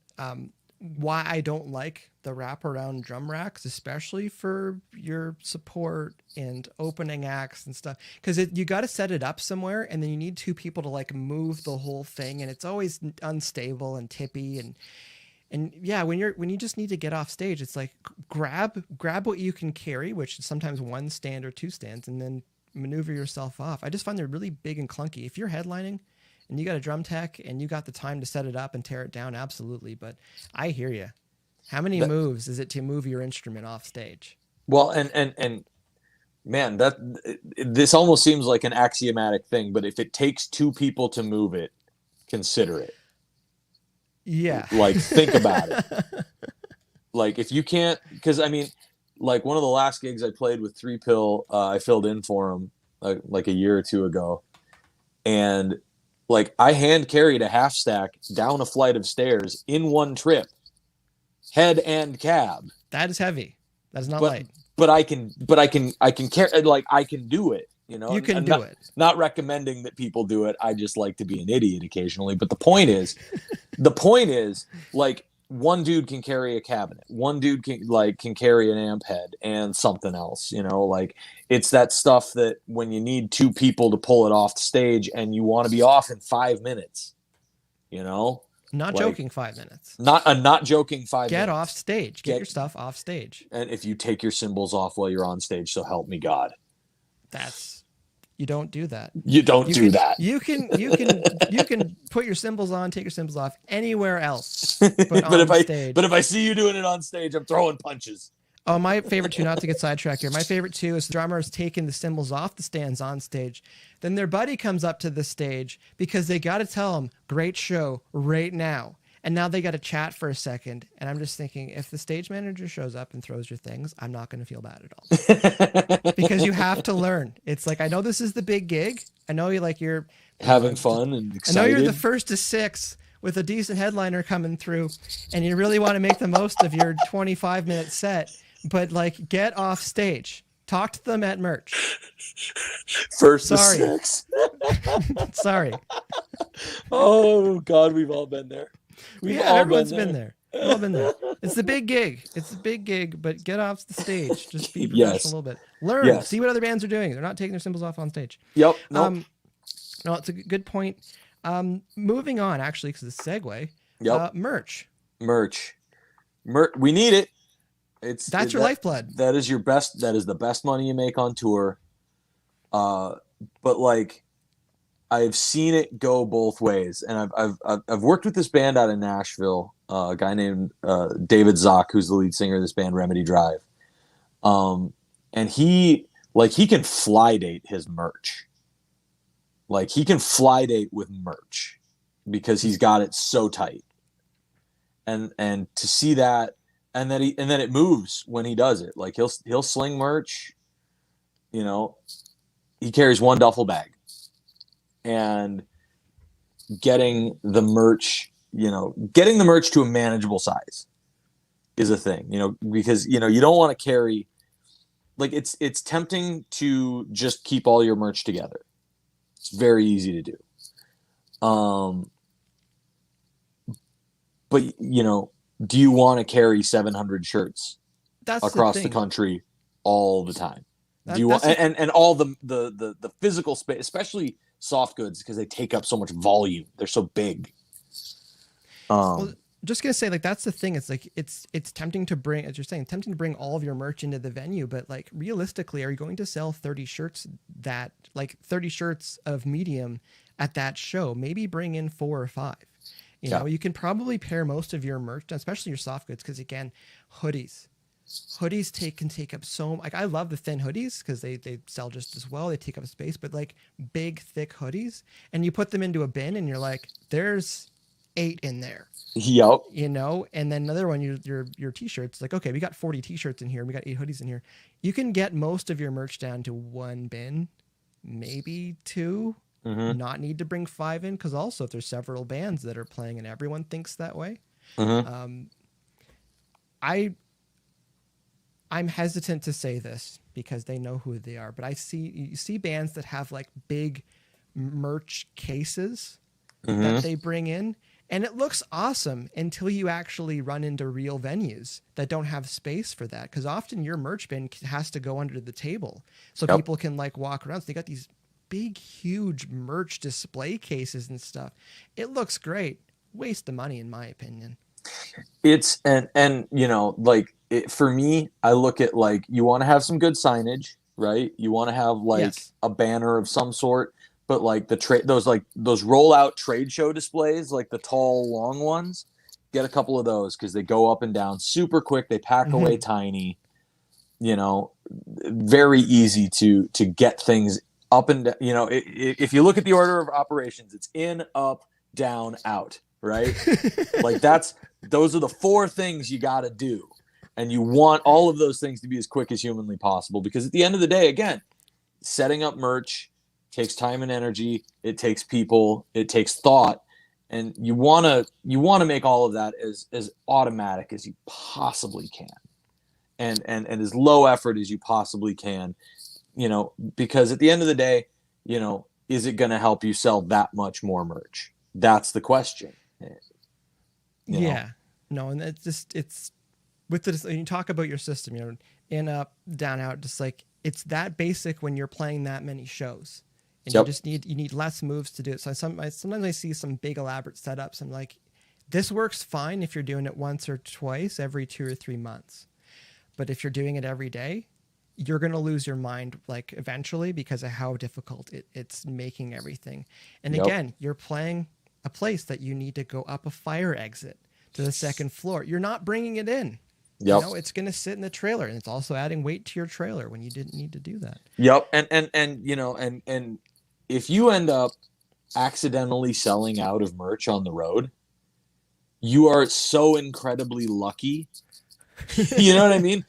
Why I don't like the wraparound drum racks, especially for your support and opening acts and stuff, because you got to set it up somewhere, and then you need 2 people to like move the whole thing, and it's always unstable and tippy, and yeah, when you just need to get off stage, it's like grab what you can carry, which is sometimes 1 stand or 2 stands, and then maneuver yourself off. I just find they're really big and clunky. If you're headlining and you got a drum tech and you got the time to set it up and tear it down, absolutely. But I hear you. How many moves is it to move your instrument off stage? Well, and man, this almost seems like an axiomatic thing, but if it takes 2 people to move it, consider it. Yeah. Like, think about it. Like, if you can't, because I mean, like one of the last gigs I played with 3 Pill, I filled in for him like a year or 2 ago, and Like, I hand carried a half stack down a flight of stairs in one trip, head and cab. That is heavy. That is not light. But I can carry, like, I can do it. You know, you can I'm do not, it. Not recommending that people do it. I just like to be an idiot occasionally. But the point is, like, one dude can carry a cabinet. One dude can carry an amp head and something else. You know, like, it's that stuff that when you need two people to pull it off the stage and you want to be off in 5 minutes, you know. Not like, joking 5 minutes. Not joking 5 minutes. Get off stage. Get your stuff off stage. And if you take your cymbals off while you're on stage, so help me God. You don't do that. You do that. You can put your cymbals on, take your cymbals off anywhere else, but stage. But if I see you doing it on stage, I'm throwing punches. Oh, my favorite too, not to get sidetracked here. My favorite too is the drummer is taking the cymbals off the stands on stage. Then their buddy comes up to the stage because they got to tell him, great show right now. And now they got to chat for a second. And I'm just thinking, if the stage manager shows up and throws your things, I'm not going to feel bad at all. Because you have to learn. It's like, I know this is the big gig. I know you're having fun and excited. I know you're the first to 6 with a decent headliner coming through, and you really want to make the most of your 25-minute set. But like, get off stage. Talk to them at merch. First to 6. Sorry. Oh God, we've all been there. Everyone's been there. We've all been there. It's the big gig. But get off the stage. Just be professional a little bit. Learn. See what other bands are doing. They're not taking their cymbals off on stage. Yep. Nope. No, it's a good point. Moving on, actually, because the segue. Yep. Merch. We need it. That's your lifeblood. That is your best. That is the best money you make on tour. But like, I've seen it go both ways, and I've worked with this band out in Nashville, a guy named David Zock, who's the lead singer of this band, Remedy Drive. And he can fly date his merch. Like, he can fly date with merch because he's got it so tight. And to see that, and then it moves when he does it. Like, he'll sling merch, you know, he carries one duffel bag. And getting the merch to a manageable size is a thing, you know, because, you know, you don't want to carry, like, it's tempting to just keep all your merch together. It's very easy to do. But, you know, do you want to carry 700 shirts across the country all the time? Do you want, and all the physical space, especially soft goods, because they take up so much volume. They're so big. Well, just gonna say, like, that's the thing. It's like, it's tempting to bring, as you're saying, tempting to bring all of your merch into the venue, but like, realistically, are you going to sell 30 shirts of medium at that show? Maybe bring in 4 or 5. You know, you can probably pair most of your merch, especially your soft goods, because again, hoodies can take up so, like, I love the thin hoodies because they sell just as well. They take up space, but like, big thick hoodies, and you put them into a bin and you're like, there's 8 in there. Yep. You know, and then another one, your t-shirts, like, okay, we got 40 t-shirts in here and we got 8 hoodies in here. You can get most of your merch down to 1 bin, maybe 2. Mm-hmm. Not need to bring 5 in, because also if there's several bands that are playing and everyone thinks that way. Mm-hmm. I'm hesitant to say this because they know who they are, but you see bands that have like big merch cases that they bring in, and it looks awesome until you actually run into real venues that don't have space for that. Because often your merch bin has to go under the table so people can like walk around. So they got these big, huge merch display cases and stuff. It looks great. Waste of money, in my opinion. It's and you know, like, for me, I look at, like, you want to have some good signage, right? You want to have like a banner of some sort, but like those rollout trade show displays, like the tall, long ones, get a couple of those because they go up and down super quick. They pack away tiny, you know, very easy to get things up and down. You know, if you look at the order of operations, it's in, up, down, out, right? Like, those are the 4 things you got to do. And you want all of those things to be as quick as humanly possible, because at the end of the day, again, setting up merch takes time and energy. It takes people. It takes thought. And you want to make all of that as automatic as you possibly can, and as low effort as you possibly can, because at the end of the day, is it going to help you sell that much more merch? That's the question. No, and it's with this. When you talk about your system, in, up, down, out, just like it's that basic when you're playing that many shows. And you just need less moves to do it. So sometimes I see some big elaborate setups. I'm like, this works fine if you're doing it once or twice every 2 or 3 months. But if you're doing it every day, you're going to lose your mind like eventually because of how difficult it's making everything. And again, you're playing a place that you need to go up a fire exit to the second floor. You're not bringing it in. It's going to sit in the trailer, and it's also adding weight to your trailer when you didn't need to do that. And if you end up accidentally selling out of merch on the road, you are so incredibly lucky. You know what I mean?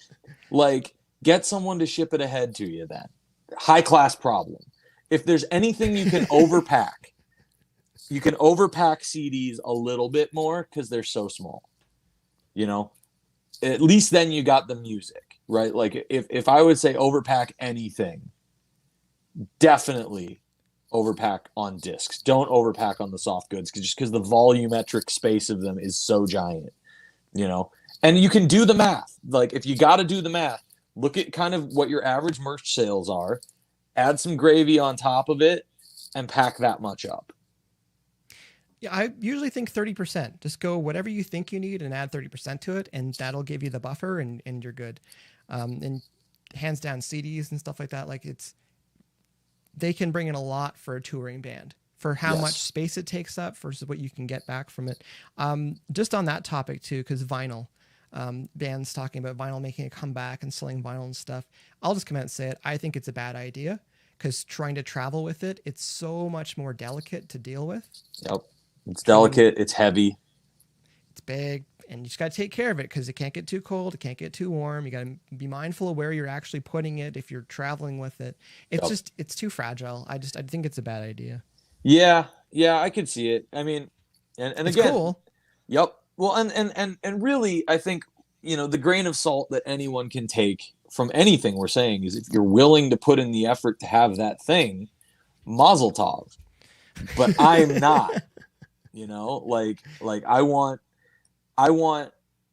Like, get someone to ship it ahead to you then. High class problem. If there's anything you can overpack, you can overpack CDs a little bit more because they're so small. At least then you got the music, right? Like if I would say overpack anything, definitely overpack on discs. Don't overpack on the soft goods because the volumetric space of them is so giant, and you can do the math. Like if you got to do the math, look at kind of what your average merch sales are, add some gravy on top of it, and pack that much up. Yeah, I usually think 30%. Just go whatever you think you need and add 30% to it, and that'll give you the buffer, and you're good. And hands down, CDs and stuff like that, like they can bring in a lot for a touring band for how much space it takes up versus what you can get back from it. Just on that topic too, because vinyl, bands talking about vinyl making a comeback and selling vinyl and stuff. I'll just come out and say it. I think it's a bad idea because trying to travel with it, it's so much more delicate to deal with. Yep. It's delicate. It's heavy. It's big, and you just got to take care of it because it can't get too cold. It can't get too warm. You got to be mindful of where you're actually putting it if you're traveling with it. It's it's too fragile. I think it's a bad idea. Yeah, I could see it. I mean, and it's again, cool. Yep. Well, and really, I think the grain of salt that anyone can take from anything we're saying is if you're willing to put in the effort to have that thing, mazel tov. But I'm not. Like I want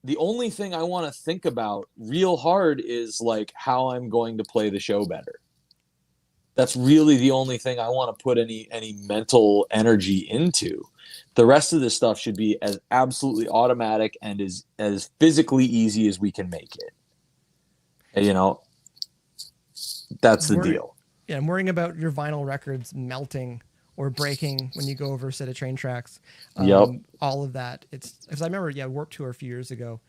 the only thing I want to think about real hard is like how I'm going to play the show better. That's really the only thing I want to put any mental energy into. The rest of this stuff should be as absolutely automatic and as physically easy as we can make it. And, that's the deal. Yeah, I'm worrying about your vinyl records melting or breaking when you go over a set of train tracks. All of that. It's because I remember, Warped Tour a few years ago,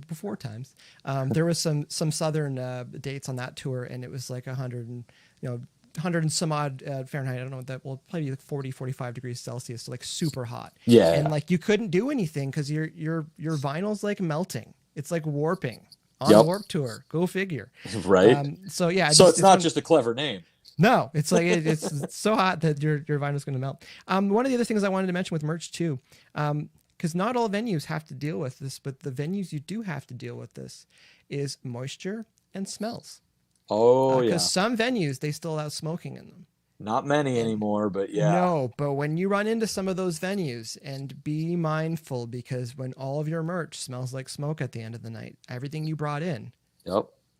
before times. There was some southern dates on that tour, and it was like 100 and some odd Fahrenheit. I don't know what that will probably be like 40, 45 degrees Celsius, so like super hot. Yeah. And like you couldn't do anything because your vinyl's like melting. It's like warping on Warped Tour. Go figure. Right. So it's not just a clever name. No, it's like it's so hot that your vinyl's going to melt. One of the other things I wanted to mention with merch too, because not all venues have to deal with this, but the venues you do have to deal with this is moisture and smells. Oh, yeah. Because some venues, they still allow smoking in them. Not many anymore, but yeah. No, but when you run into some of those venues, and be mindful, because when all of your merch smells like smoke at the end of the night, everything you brought in,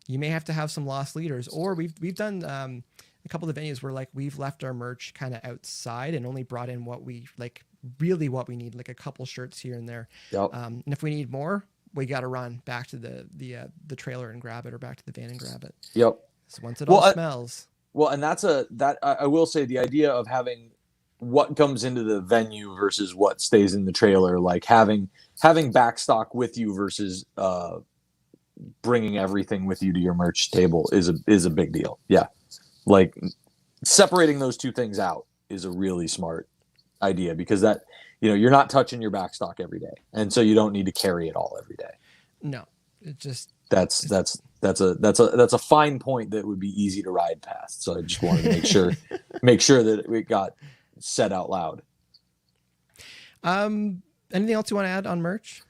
you may have to have some lost leaders. Or we've done a couple of venues where like we've left our merch kind of outside and only brought in what we like, really what we need, like a couple shirts here and there. And if we need more, we got to run back to the trailer and grab it, or back to the van and grab it. So once it all smells. Well, and I will say the idea of having what comes into the venue versus what stays in the trailer, like having backstock with you versus bringing everything with you to your merch table is a big deal. Yeah. Like separating those two things out is a really smart idea, because that, you're not touching your backstock every day. And so you don't need to carry it all every day. No, it just, that's that's a fine point that would be easy to ride past. So I just wanted to make sure that it got said out loud. Anything else you want to add on merch?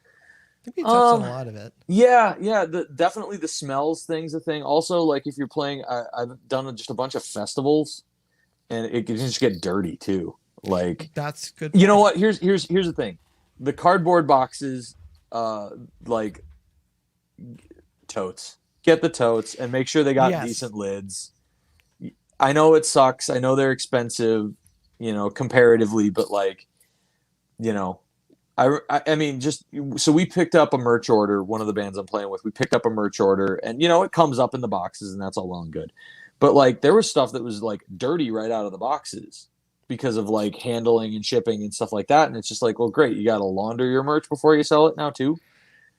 I think we touched on a lot of it. Yeah. Definitely the smells thing's a thing. Also, like if you're playing, I've done just a bunch of festivals, and it can just get dirty too. Like that's good. You know what? Here's the thing: the cardboard boxes, like totes. Get the totes and make sure they got decent lids. I know it sucks. I know they're expensive, comparatively, but like, I mean, just so we picked up a merch order. One of the bands I'm playing with, we picked up a merch order, and it comes up in the boxes, and that's all well and good. But like, there was stuff that was like dirty right out of the boxes because of like handling and shipping and stuff like that. And it's just like, well, great, you got to launder your merch before you sell it now too.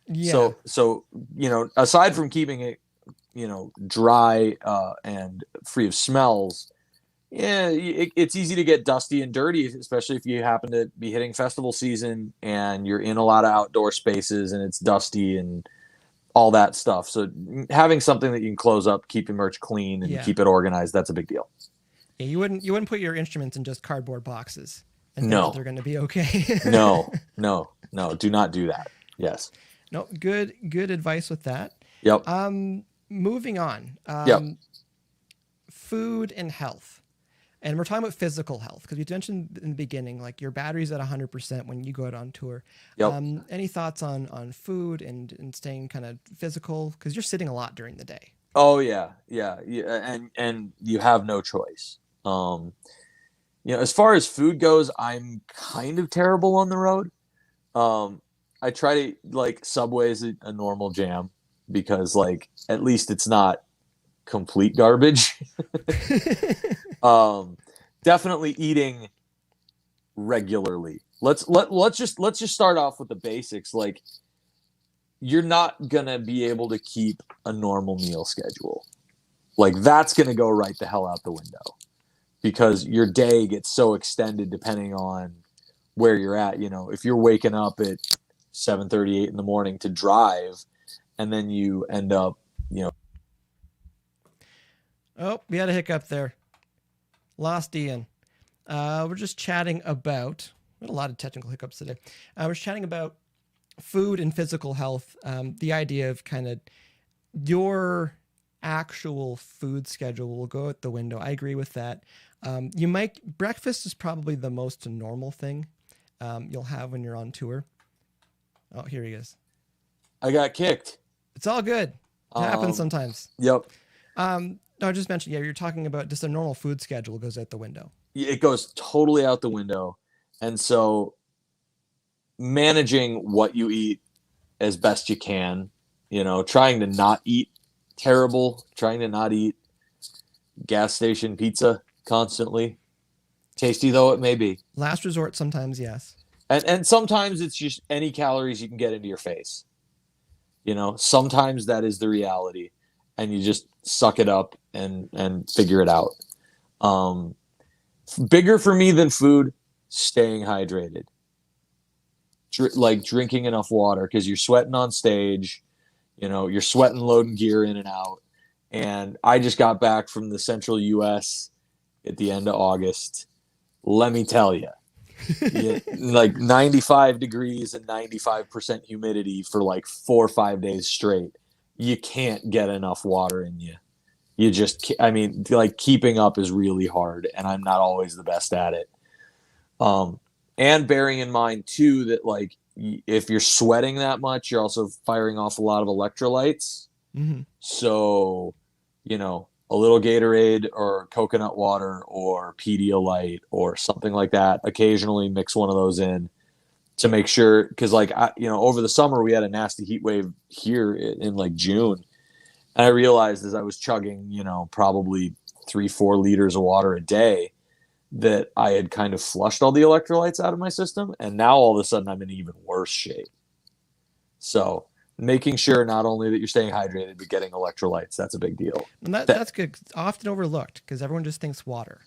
Yeah. So aside from keeping it, dry and free of smells, it's easy to get dusty and dirty, especially if you happen to be hitting festival season and you're in a lot of outdoor spaces and it's dusty and all that stuff. So having something that you can close up, keep your merch clean, and keep it organized, that's a big deal. Yeah, you wouldn't put your instruments in just cardboard boxes and think that they're going to be okay. No, do not do that. Yes. No, good advice with that. Yep. Moving on. Food and health. And we're talking about physical health because we mentioned in the beginning, like your battery's at 100% when you go out on tour. Yep. Any thoughts on food and staying kind of physical? Because you're sitting a lot during the day. Oh yeah. And you have no choice. As far as food goes, I'm kind of terrible on the road. I try to like Subway's a normal jam because like at least it's not complete garbage. Definitely eating regularly. Let's just start off with the basics. Like you're not gonna be able to keep a normal meal schedule. Like that's gonna go right the hell out the window because your day gets so extended depending on where you're at. If you're waking up at 7:38 in the morning to drive, and then you end up, Oh, we had a hiccup there. Lost Ian. We're just chatting about, we had a lot of technical hiccups today. We're chatting about food and physical health. The idea of kind of your actual food schedule will go out the window. I agree with that. Breakfast is probably the most normal thing you'll have when you're on tour. Oh, here he is. I got kicked. It's all good. It happens sometimes. Yep. No, I just mentioned, you're talking about just a normal food schedule goes out the window. It goes totally out the window. And so managing what you eat as best you can, trying to not eat terrible, trying to not eat gas station pizza constantly, tasty though it may be. Last resort sometimes, yes. And sometimes it's just any calories you can get into your face. Sometimes that is the reality. And you just suck it up and figure it out. Bigger for me than food, staying hydrated. Like drinking enough water because you're sweating on stage. You're sweating loading gear in and out. And I just got back from the central U.S. at the end of August. Let me tell you, like 95 degrees and 95% humidity for like 4 or 5 days straight. You can't get enough water in you. You just, like keeping up is really hard, and I'm not always the best at it. And bearing in mind too that like if you're sweating that much, you're also firing off a lot of electrolytes. Mm-hmm. So, a little Gatorade or coconut water or Pedialyte or something like that. Occasionally mix one of those in to make sure, because like over the summer we had a nasty heat wave here in like June, and I realized as I was chugging probably 3-4 liters of water a day that I had kind of flushed all the electrolytes out of my system, and now all of a sudden I'm in even worse shape. So making sure not only that you're staying hydrated but getting electrolytes, that's a big deal. And that's good. It's often overlooked because everyone just thinks water.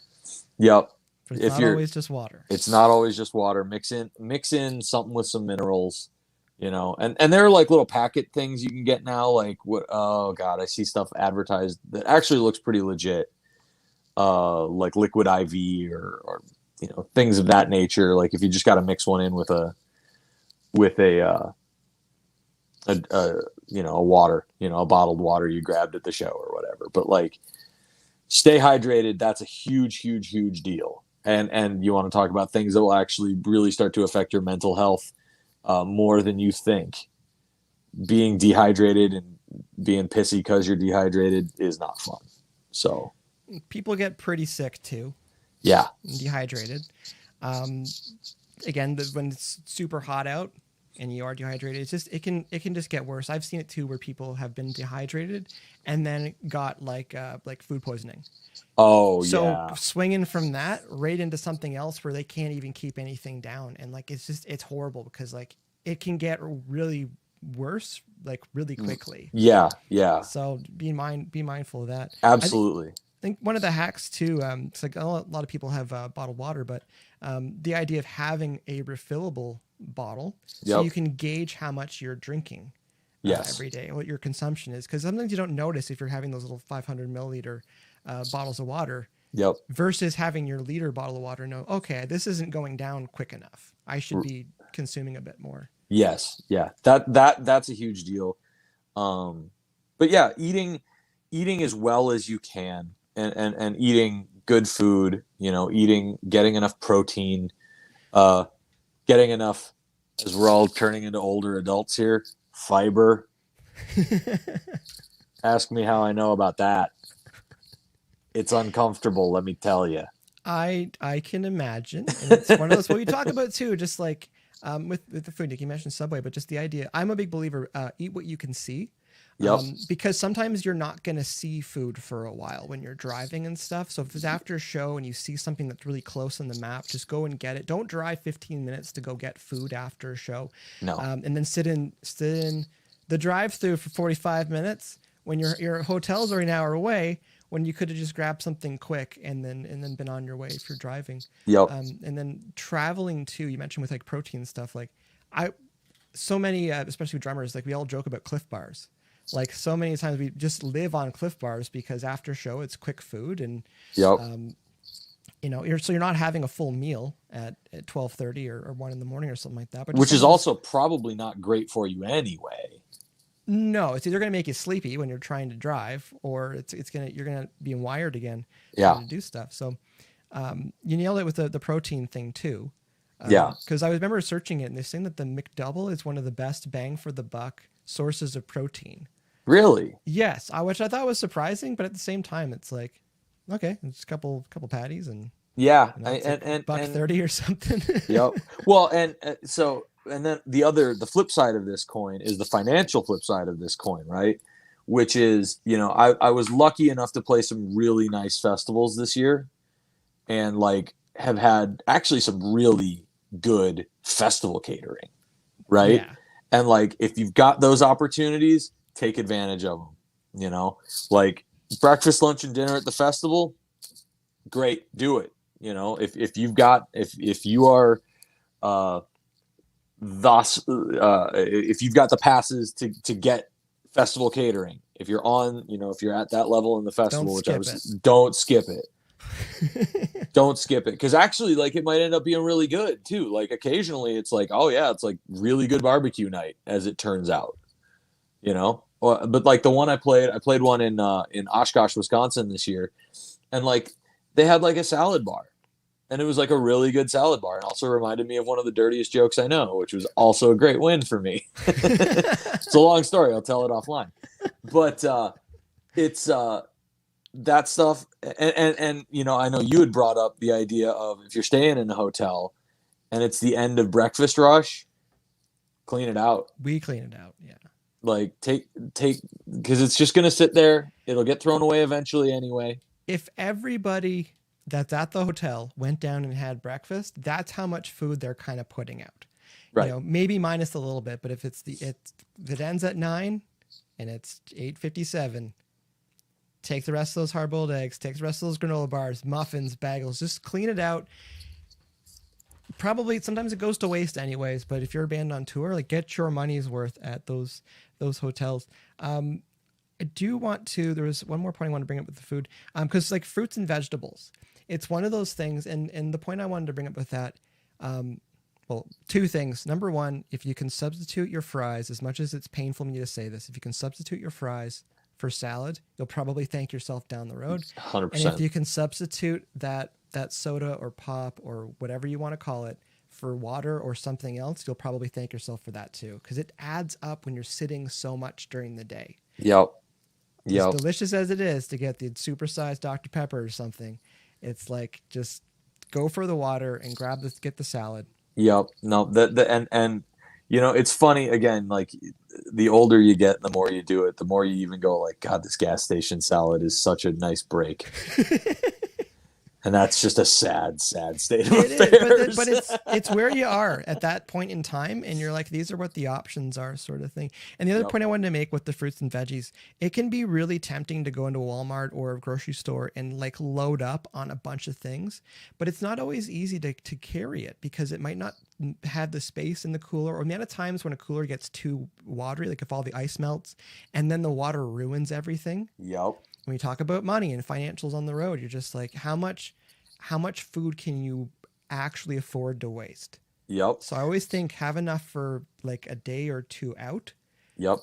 Yep. But it's not always just water. It's not always just water. Mix in something with some minerals. you know, and there are like little packet things you can get now. Like what? Oh God, I see stuff advertised that actually looks pretty legit. Like liquid IV or you know, things of that nature. Like if you just got to mix one in with a you know, a water, you know, a bottled water you grabbed at the show or whatever. But like, stay hydrated. That's a huge deal. And you want to talk about things that will actually really start to affect your mental health more than you think. Being dehydrated and being pissy because you're dehydrated is not fun. So People get pretty sick too. yeah, Dehydrated. Um, Again, when it's super hot out and you are dehydrated, it can just get worse. I've seen it too, where people have been dehydrated and then got like food poisoning. oh So yeah, swinging from that right into something else where they can't even keep anything down, and like it's horrible because like it can get really worse like really quickly. yeah, So be mindful of that. absolutely. I think one of the hacks too, it's like a lot of people have bottled water, but the idea of having a refillable bottle so Yep. you can gauge how much you're drinking Yes. every day, what your consumption is. Because sometimes you don't notice if you're having those little 500 milliliter bottles of water Yep. versus having your liter bottle of water. No, okay, this isn't going down quick enough. I should be consuming a bit more. Yes. Yeah. That's a huge deal. But yeah, eating as well as you can and eating good food, you know, getting enough protein, uh, getting enough, as we're all turning into older adults here, fiber. Ask me how I know about that. It's uncomfortable, let me tell you. I can imagine, and it's one of those what we talk about too, just like with the food. You mentioned Subway, but just the idea. I'm a big believer. Eat what you can see. Yep. Because sometimes you're not going to see food for a while when you're driving and stuff. So if it's after a show and you see something that's really close on the map, just go and get it. Don't drive 15 minutes to go get food after a show. No. And then sit in the drive-through for 45 minutes when your hotel's already an hour away, when you could have just grabbed something quick and then been on your way if you're driving. Yep. And then traveling too, you mentioned with like protein stuff, like so many, especially drummers, like we all joke about Cliff Bars. Like so many times we just live on Cliff Bars because after show it's quick food and Yep. you know, you're not having a full meal at 12:30 or 1 in the morning or something like that. But Which is also probably not great for you anyway. no, it's either going to make you sleepy when you're trying to drive, or you're gonna be wired again Yeah. to do stuff. So you nailed it with the protein thing too. Yeah. Because I remember searching it and they're saying that the McDouble is one of the best bang for the buck sources of protein. Really? Yes, which I thought was surprising, but at the same time, it's like, okay, it's a couple patties and Yeah. and $1.30 or something. Yep. Well, and so, and then the flip side of this coin is the financial flip side of this coin, right? Which is, you know, I was lucky enough to play some really nice festivals this year, and like have had actually some really good festival catering, right? Yeah. And like, if you've got those opportunities, take advantage of them. You know, like breakfast, lunch, and dinner at the festival, great, do it. You know, if you are if you've got the passes to get festival catering, if you're at that level in the festival, don't skip it. Don't skip it, because actually, like, it might end up being really good too. Like occasionally it's like, oh yeah, it's like really good barbecue night, as it turns out, you know. But like the one I played one in Oshkosh, Wisconsin this year, and like they had like a salad bar, and it was like a really good salad bar, and also reminded me of one of the dirtiest jokes I know, which was also a great win for me. It's a long story, I'll tell it offline, but it's that stuff. And you know, I know you had brought up the idea of, if you're staying in a hotel and it's the end of breakfast rush, clean it out. We clean it out. Yeah. Like take, because it's just going to sit there. It'll get thrown away eventually anyway. If everybody that's at the hotel went down and had breakfast, that's how much food they're kind of putting out. Right. You know, maybe minus a little bit, but if if it ends at 9 and it's 8:57, take the rest of those hard-boiled eggs, take the rest of those granola bars, muffins, bagels, just clean it out. probably sometimes it goes to waste anyways, but if you're a band on tour, like get your money's worth at those hotels. I do want to, there was one more point I want to bring up with the food. Cause like fruits and vegetables, it's one of those things. And the point I wanted to bring up with that, well, two things. Number one, if you can substitute your fries, as much as it's painful for me to say this, if you can substitute your fries for salad, you'll probably thank yourself down the road. 100%. And if you can substitute that soda or pop or whatever you want to call it for water or something else, you'll probably thank yourself for that too. Because it adds up when you're sitting so much during the day. Yep. As delicious as it is to get the supersized Dr. Pepper or something, it's like just go for the water and get the salad. Yep. No, and you know, it's funny again, like the older you get, the more you do it, the more you even go like, God, this gas station salad is such a nice break. And that's just a sad state of affairs. But it's where you are at that point in time, and you're like, these are what the options are, sort of thing. And the other point I wanted to make with the fruits and veggies, it can be really tempting to go into a Walmart or a grocery store and like load up on a bunch of things, but it's not always easy to carry it because it might not have the space in the cooler, or the amount of times when a cooler gets too watery, like if all the ice melts and then the water ruins everything. Yep. When you talk about money and financials on the road, you're just like, how much food can you actually afford to waste? Yep. So I always think have enough for like a day or two out. Yep.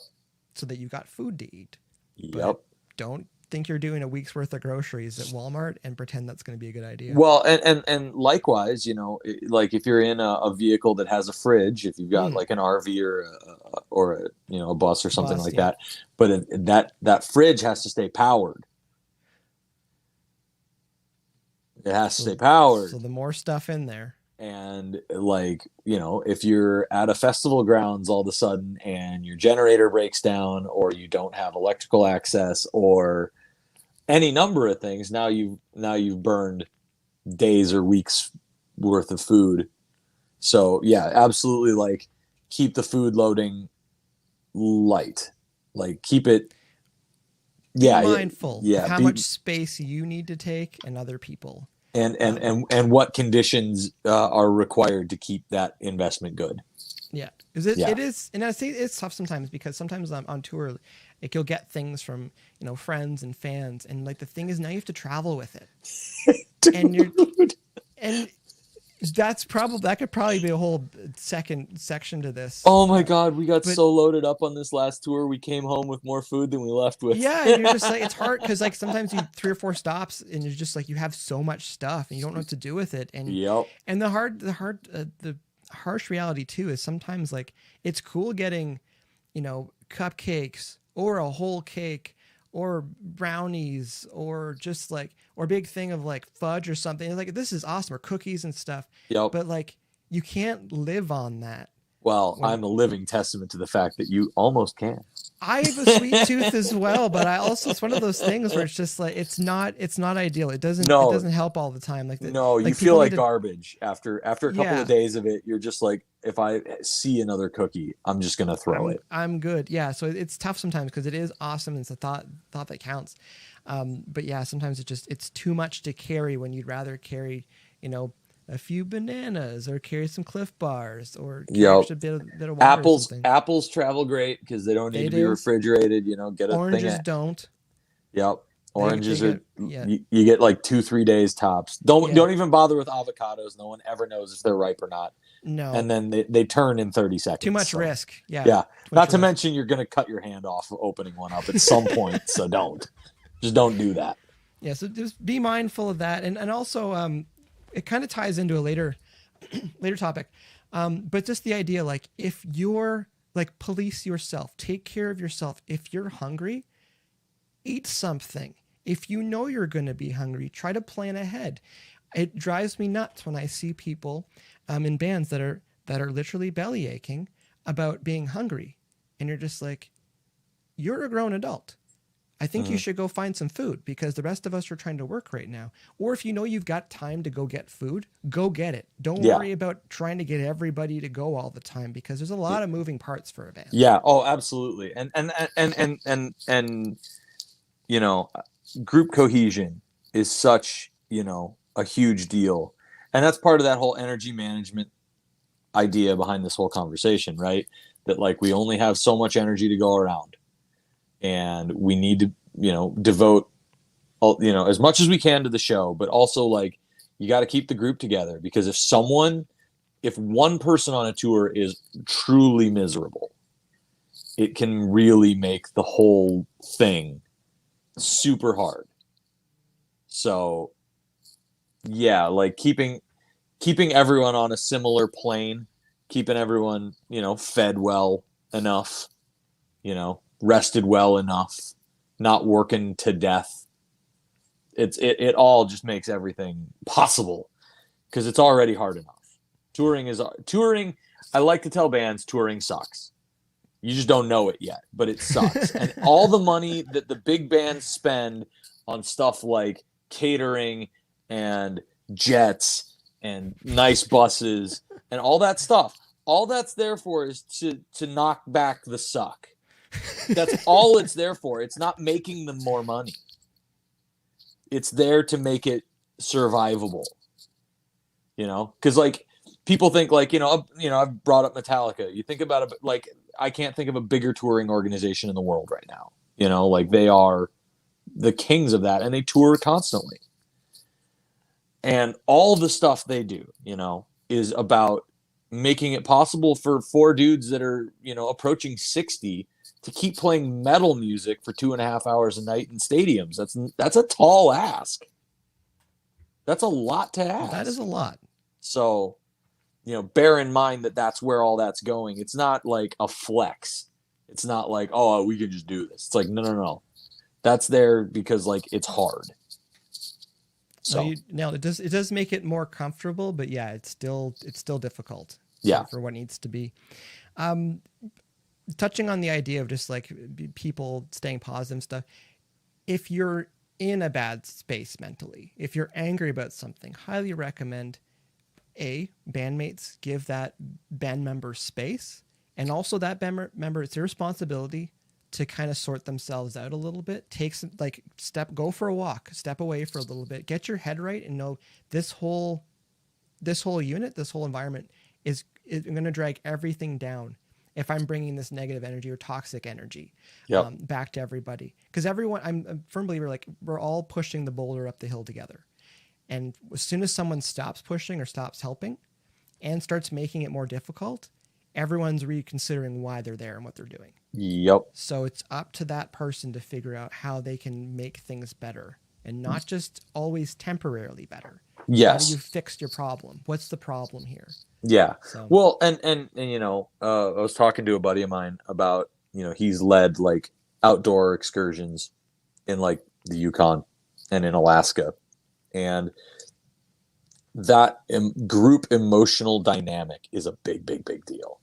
So that you got food to eat. Yep. But don't think you're doing a week's worth of groceries at Walmart and pretend that's going to be a good idea. Well, and likewise, you know, like if you're in a vehicle that has a fridge, if you've got like an RV or a you know, a bus or something like that, but that fridge has to stay powered. It has to stay powered. So the more stuff in there. And like, you know, if you're at a festival grounds all of a sudden and your generator breaks down or you don't have electrical access or any number of things, now you've burned days or weeks worth of food. So yeah, absolutely, like keep the food loading light. Like keep it Be mindful of how much space you need to take and other people. And what conditions are required to keep that investment good. Yeah, it is, and I say it's tough sometimes because sometimes I'm on tour, like you'll get things from, you know, friends and fans, and like the thing is now you have to travel with it, and that could probably be a whole second section to this. Oh my God, we got so loaded up on this last tour. We came home with more food than we left with. Yeah, and you're just like, it's hard because like sometimes you 3 or 4 stops and you're just like, you have so much stuff and you don't know what to do with it. And and the harsh reality too is sometimes like it's cool getting, you know, cupcakes or a whole cake or brownies or just like, or a big thing of like fudge or something. Like, this is awesome, or cookies and stuff. But like, you can't live on that. Well, I'm a living testament to the fact that you almost can. I have a sweet tooth as well, but I also, it's one of those things where it's just like, it's not ideal. It doesn't help all the time. Like you feel like garbage after a couple of days of it. You're just like, if I see another cookie, I'm just going to throw it. I'm good. Yeah. So it's tough sometimes because it is awesome. And it's a thought that counts. But yeah, sometimes it's too much to carry when you'd rather carry, you know, a few bananas or carry some Cliff Bars or carry a bit of water. Apples travel great because they don't need to be refrigerated. You know, get a oranges thing. Don't. Yep. Oranges you get like 2-3 days tops. Don't even bother with avocados. No one ever knows if they're ripe or not. No. And then they turn in 30 seconds. Too much risk. Yeah. Yeah. Not to mention you're going to cut your hand off opening one up at some point. So just don't do that. Yeah. So just be mindful of that. And also, it kind of ties into a later topic. But just the idea, like if you're like, police yourself, take care of yourself. If you're hungry, eat something. If you know you're going to be hungry, try to plan ahead. It drives me nuts when I see people in bands that are literally belly aching about being hungry. And you're just like, you're a grown adult. I think you should go find some food because the rest of us are trying to work right now. Or if you know you've got time to go get food, go get it. Don't worry about trying to get everybody to go all the time because there's a lot of moving parts for a band. Yeah. Oh, absolutely. And you know, group cohesion is such, you know, a huge deal. And that's part of that whole energy management idea behind this whole conversation, right? That like we only have so much energy to go around, and we need to, devote as much as we can to the show, but also like you got to keep the group together, because if one person on a tour is truly miserable, it can really make the whole thing super hard. So yeah, like keeping everyone on a similar plane, keeping everyone, fed well enough, rested well enough, not working to death. It all just makes everything possible, because it's already hard enough. Touring. I like to tell bands touring sucks. You just don't know it yet, but it sucks. And all the money that the big bands spend on stuff like catering and jets and nice buses and all that stuff, all that's there for is to knock back the suck. That's all it's there for. It's not making them more money. It's there to make it survivable. Because like people think like, I've brought up Metallica. You think about it, like I can't think of a bigger touring organization in the world right now. Like they are the kings of that, and they tour constantly. And all the stuff they do, is about making it possible for four dudes that are, approaching 60 to keep playing metal music for 2.5 hours a night in stadiums. That's a tall ask. That's a lot to ask. That is a lot. So, bear in mind that that's where all that's going. It's not like a flex. It's not like, oh, we can just do this. It's like, no. That's there because like it's hard. So no, you nailed it. It does make it more comfortable, but yeah, it's still difficult. Yeah. For what needs to be. Touching on the idea of just like people staying positive and stuff. If you're in a bad space mentally, if you're angry about something, highly recommend bandmates give that band member space, and also that band member, it's their responsibility to kind of sort themselves out a little bit. Take some go for a walk, step away for a little bit, get your head right, and know this whole unit, this whole environment is going to drag everything down if I'm bringing this negative energy or toxic energy back to everybody. Because everyone, I'm a firm believer, like we're all pushing the boulder up the hill together. And as soon as someone stops pushing or stops helping and starts making it more difficult, everyone's reconsidering why they're there and what they're doing. Yep. So it's up to that person to figure out how they can make things better, and not just always temporarily better. Yes. How do you fix your problem? What's the problem here? Yeah. So. Well, and I was talking to a buddy of mine about, he's led like outdoor excursions in like the Yukon and in Alaska, and that group emotional dynamic is a big deal,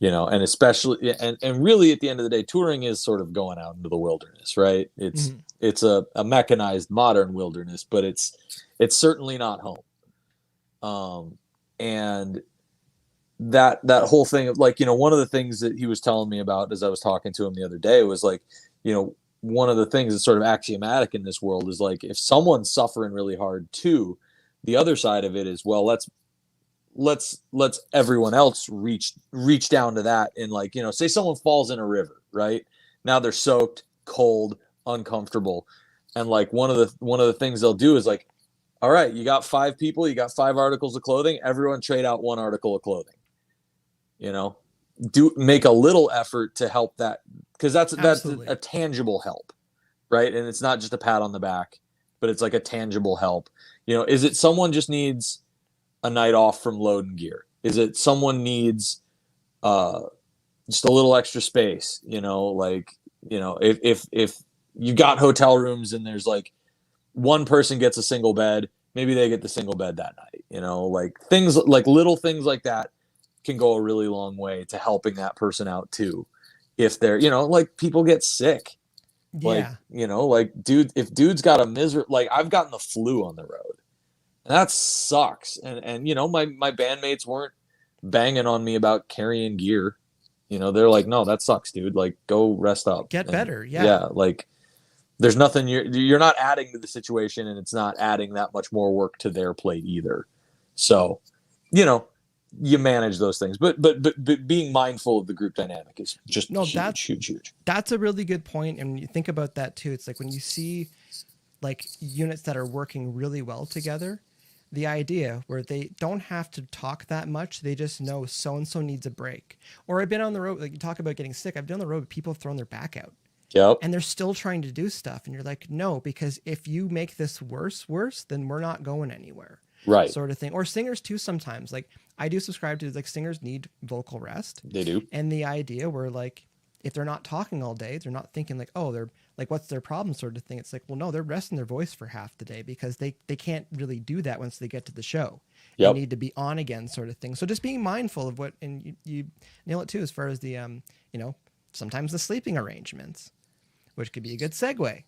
and especially, and really at the end of the day, touring is sort of going out into the wilderness, right? It's a mechanized modern wilderness, but it's certainly not home. And that whole thing of like, one of the things that he was telling me about as I was talking to him the other day was like, one of the things that's sort of axiomatic in this world is like, if someone's suffering really hard too, the other side of it is, well, let's everyone else reach down to that. And like, say someone falls in a river, right? Now they're soaked, cold, uncomfortable. And like, one of the things they'll do is like, all right, you got 5 people, you got 5 articles of clothing, everyone trade out 1 article of clothing. Do make a little effort to help that, because that's a tangible help, right? And it's not just a pat on the back, but it's like a tangible help. Is it someone just needs a night off from loading gear? Is it someone needs just a little extra space? If you got hotel rooms and there's like one person gets a single bed, maybe they get the single bed that night. Like things like little things like that can go a really long way to helping that person out too. If they're, like people get sick. Yeah. Like, dude, if dude's got a like I've gotten the flu on the road, and that sucks. And my bandmates weren't banging on me about carrying gear. They're like, no, that sucks, dude. Like, go rest up. Get better. Yeah. Yeah. Like, there's nothing you're not adding to the situation, and it's not adding that much more work to their plate either. So, you manage those things, but being mindful of the group dynamic is just No, huge. That's a really good point. And you think about that too. It's like when you see like units that are working really well together, the idea where they don't have to talk that much, they just know so and so needs a break. Or I've been on the road, like you talk about getting sick. I've been on the road, people have thrown their back out. Yep. And they're still trying to do stuff, and you're like, no, because if you make this worse, then we're not going anywhere. Right. Sort of thing. Or singers too sometimes. Like I do subscribe to like singers need vocal rest. They do. And the idea where like if they're not talking all day, they're not thinking like, oh, they're like, what's their problem sort of thing. It's like, well, no, they're resting their voice for half the day because they can't really do that once they get to the show. Yep. They need to be on again sort of thing. So just being mindful of what, and you nail it too, as far as the, sometimes the sleeping arrangements, which could be a good segue.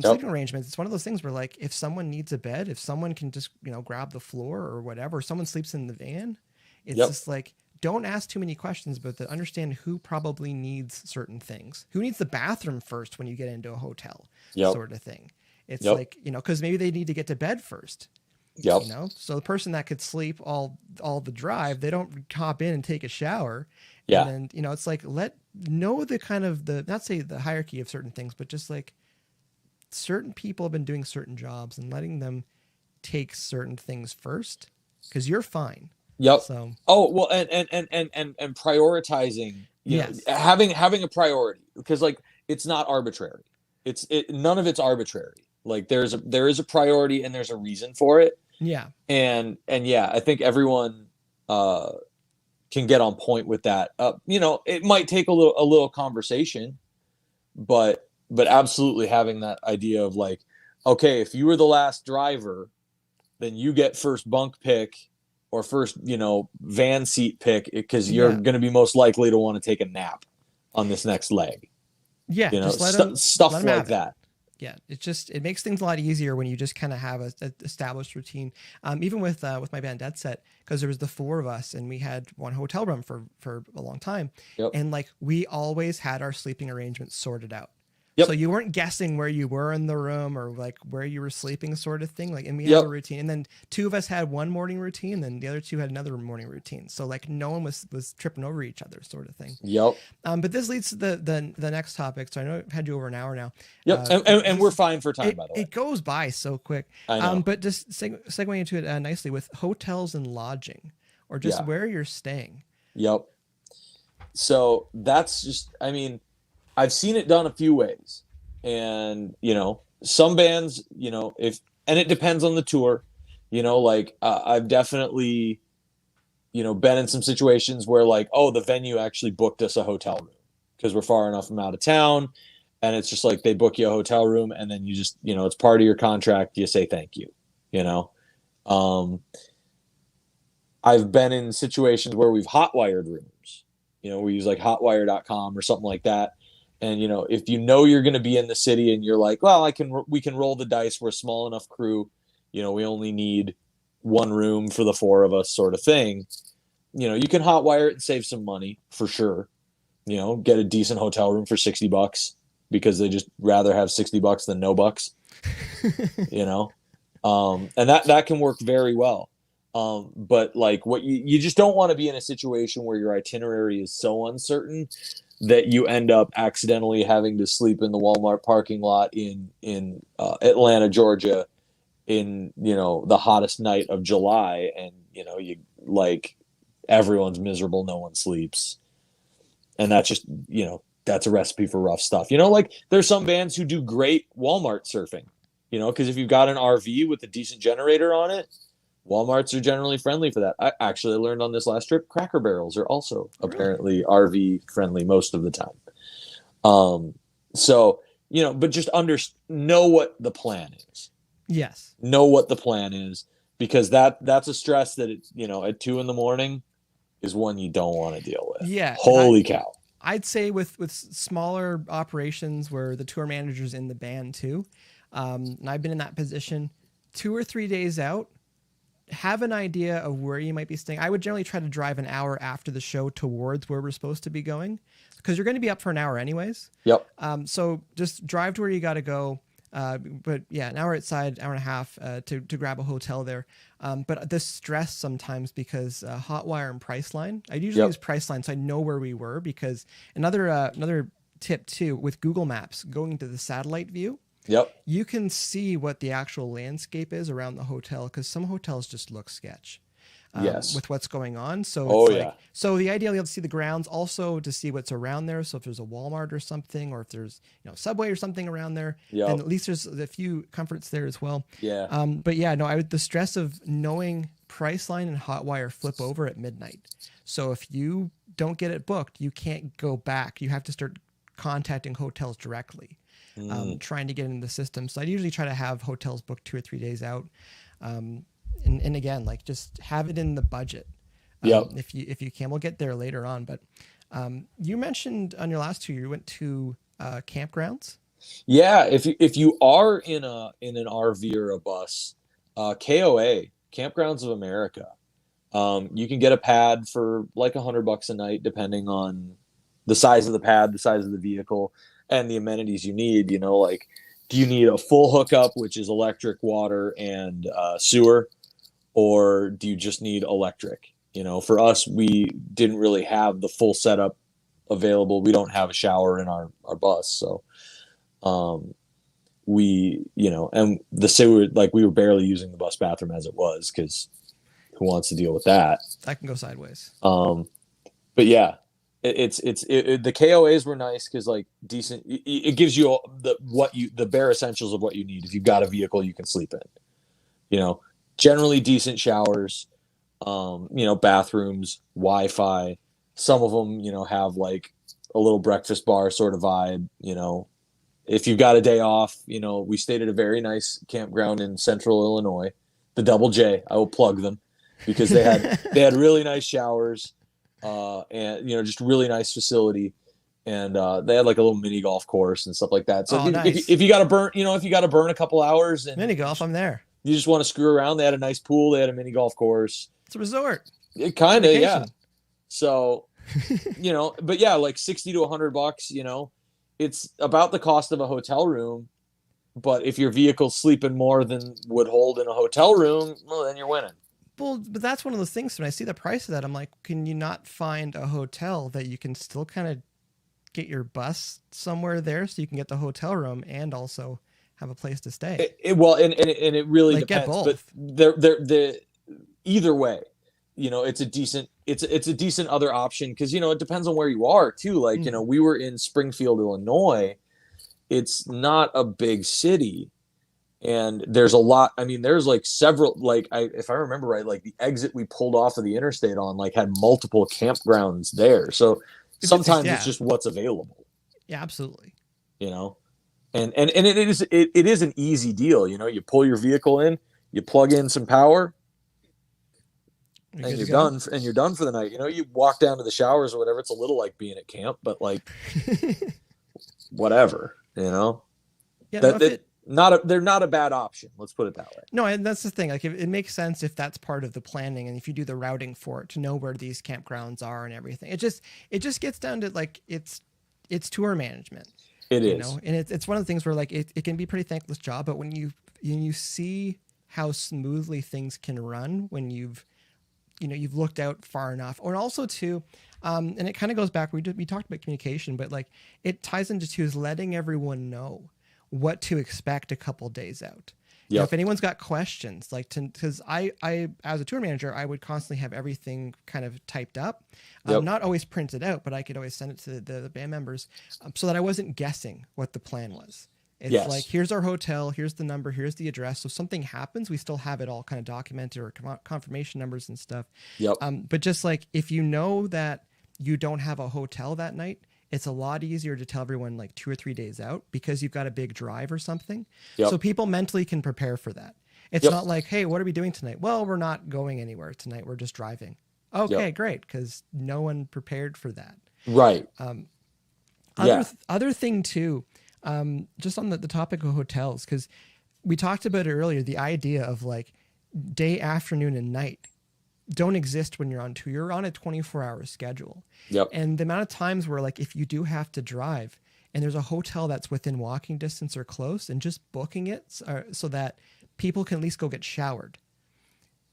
Sleeping arrangements, it's one of those things where like if someone needs a bed, if someone can just, grab the floor or whatever, or someone sleeps in the van, it's just like, don't ask too many questions, but to understand who probably needs certain things. Who needs the bathroom first when you get into a hotel sort of thing. It's like, because maybe they need to get to bed first. Yep. So the person that could sleep all the drive, they don't hop in and take a shower. Yeah. And then, it's like, know the kind of not say the hierarchy of certain things, but just like certain people have been doing certain jobs and letting them take certain things first because you're fine. Yep. So. Oh, well, and prioritizing, having a priority, because like it's not arbitrary. None of it's arbitrary. Like there is a priority and there's a reason for it. Yeah. And I think everyone can get on point with that. It might take a little conversation, but absolutely having that idea of like, okay, if you were the last driver, then you get first bunk pick or first, van seat pick because you're going to be most likely to want to take a nap on this next leg. Yeah. Just stuff like that. Yeah, it makes things a lot easier when you just kind of have a established routine. Even with my band Dead Set, because there was the four of us and we had one hotel room for a long time, and like we always had our sleeping arrangements sorted out. Yep. So you weren't guessing where you were in the room or like where you were sleeping, sort of thing. Like, and we had a routine, and then two of us had one morning routine, and then the other two had another morning routine. So like no one was tripping over each other, sort of thing. Yep. But this leads to the next topic. So I know I've had you over an hour now. Yep. And we're fine for time, by the way. It goes by so quick. I know. But just segueing into it nicely with hotels and lodging, or just where you're staying. Yep. So that's just, I've seen it done a few ways, and some bands, and it depends on the tour, like I've definitely, been in some situations where like, oh, the venue actually booked us a hotel room because we're far enough from out of town, and it's just like they book you a hotel room, and then you just, it's part of your contract. You say thank you, I've been in situations where we've hotwired rooms. We use like hotwire.com or something like that. And, if you're going to be in the city and you're like, well, we can roll the dice. We're a small enough crew. We only need one room for the four of us, sort of thing. You can hotwire it and save some money for sure. Get a decent hotel room for $60 because they just rather have $60 than no bucks, and that can work very well. But like what you just don't want to be in a situation where your itinerary is so uncertain that you end up accidentally having to sleep in the Walmart parking lot in Atlanta, Georgia, in the hottest night of July, and you like everyone's miserable, no one sleeps, and that's just that's a recipe for rough stuff. Like there's some bands who do great Walmart surfing, because if you've got an RV with a decent generator on it, Walmarts are generally friendly for that. I actually learned on this last trip, Cracker Barrels are also apparently RV friendly most of the time. So, but just know what the plan is. Yes. Know what the plan is, because that's a stress that at 2 a.m. is one you don't want to deal with. Yeah. Holy cow. I'd say with smaller operations where the tour manager's in the band too. And I've been in that position 2 or 3 days out. Have an idea of where you might be staying. I would generally try to drive an hour after the show towards where we're supposed to be going, because you're going to be up for an hour anyways. Yep. So just drive to where you got to go. But yeah, an hour outside, hour and a half to grab a hotel there. But the stress sometimes because Hotwire and Priceline. I usually use Priceline so I know where we were, because another tip too with Google Maps, going to the satellite view. Yep. You can see what the actual landscape is around the hotel, because some hotels just look sketch. With what's going on. So it's so the idea, you'll see the grounds, also to see what's around there. So if there's a Walmart or something, or if there's, Subway or something around there, then at least there's a few comforts there as well. Yeah. But yeah, no, the stress of knowing Priceline and Hotwire flip over at midnight. So if you don't get it booked, you can't go back. You have to start contacting hotels directly, trying to get in the system. So I usually try to have hotels booked 2 or 3 days out. And again, like, just have it in the budget. If you can, we'll get there later on. But you mentioned on your last tour, you went to campgrounds. Yeah. If you are in an RV or a bus, KOA, Campgrounds of America, you can get a pad for like $100 a night, depending on the size of the pad, the size of the vehicle, and the amenities you need. Like, do you need a full hookup, which is electric, water, and sewer? Or do you just need electric? For us, we didn't really have the full setup available. We don't have a shower in our bus. So and the sewer, like, we were barely using the bus bathroom as it was, because who wants to deal with that? That can go sideways. But yeah, the KOAs were nice, because, like, decent. It gives you the bare essentials of what you need. If you've got a vehicle you can sleep in, generally decent showers, bathrooms, Wi-Fi. Some of them, have like a little breakfast bar sort of vibe. If you've got a day off, we stayed at a very nice campground in Central Illinois, the Double J. I will plug them, because they had really nice showers, and just really nice facility. And they had like a little mini golf course and stuff like that. So if you got to burn, if you got to burn a couple hours, and mini golf, I'm there. You just want to screw around. They had a nice pool. They had a mini golf course. It's a resort. It kind of, yeah. So, but yeah, like $60 to $100, it's about the cost of a hotel room. But if your vehicle's sleeping more than would hold in a hotel room, well, then you're winning. Well, but that's one of those things. When I see the price of that, I'm like, can you not find a hotel that you can still kind of get your bus somewhere there, so you can get the hotel room and also have a place to stay? It really, like, depends. But they're either way, it's a decent other option, because it depends on where you are too. Like, we were in Springfield, Illinois. It's not a big city, and there's a lot. I mean, there's like several. Like, if I remember right, like the exit we pulled off of the interstate on, like, had multiple campgrounds there. So sometimes it's just what's available. Yeah, absolutely. And it is an easy deal. You pull your vehicle in, you plug in some power, and you're done. And you're done for the night. You walk down to the showers or whatever. It's a little like being at camp, but like whatever. Yeah, they're not a bad option. Let's put it that way. No, and that's the thing. Like, it makes sense if that's part of the planning, and if you do the routing for it, to know where these campgrounds are and everything. It just gets down to, like, it's tour management. It is. And it's one of the things where, like, it can be a pretty thankless job, but when you see how smoothly things can run when you've looked out far enough. Or also too, and it kind of goes back, we talked about communication, but like, it ties into too, is letting everyone know what to expect a couple days out. Yeah. If anyone's got questions, like, because I as a tour manager, I would constantly have everything kind of typed up, not always printed out, but I could always send it to the band members, so that I wasn't guessing what the plan was. It's like, here's our hotel, here's the number, here's the address. So if something happens, we still have it all kind of documented, or confirmation numbers and stuff. Yep. But just like, if you know that you don't have a hotel that night, it's a lot easier to tell everyone like 2 or 3 days out, because you've got a big drive or something. Yep. So people mentally can prepare for that. It's not like, hey, what are we doing tonight? Well, we're not going anywhere tonight. We're just driving. Okay, great. Because no one prepared for that. Right. Other thing too, just on the topic of hotels, because we talked about it earlier, the idea of like day, afternoon, and night don't exist when you're on tour. You're on a 24-hour schedule. Yep. And the amount of times where, like, if you do have to drive, and there's a hotel that's within walking distance or close, and just booking it so that people can at least go get showered.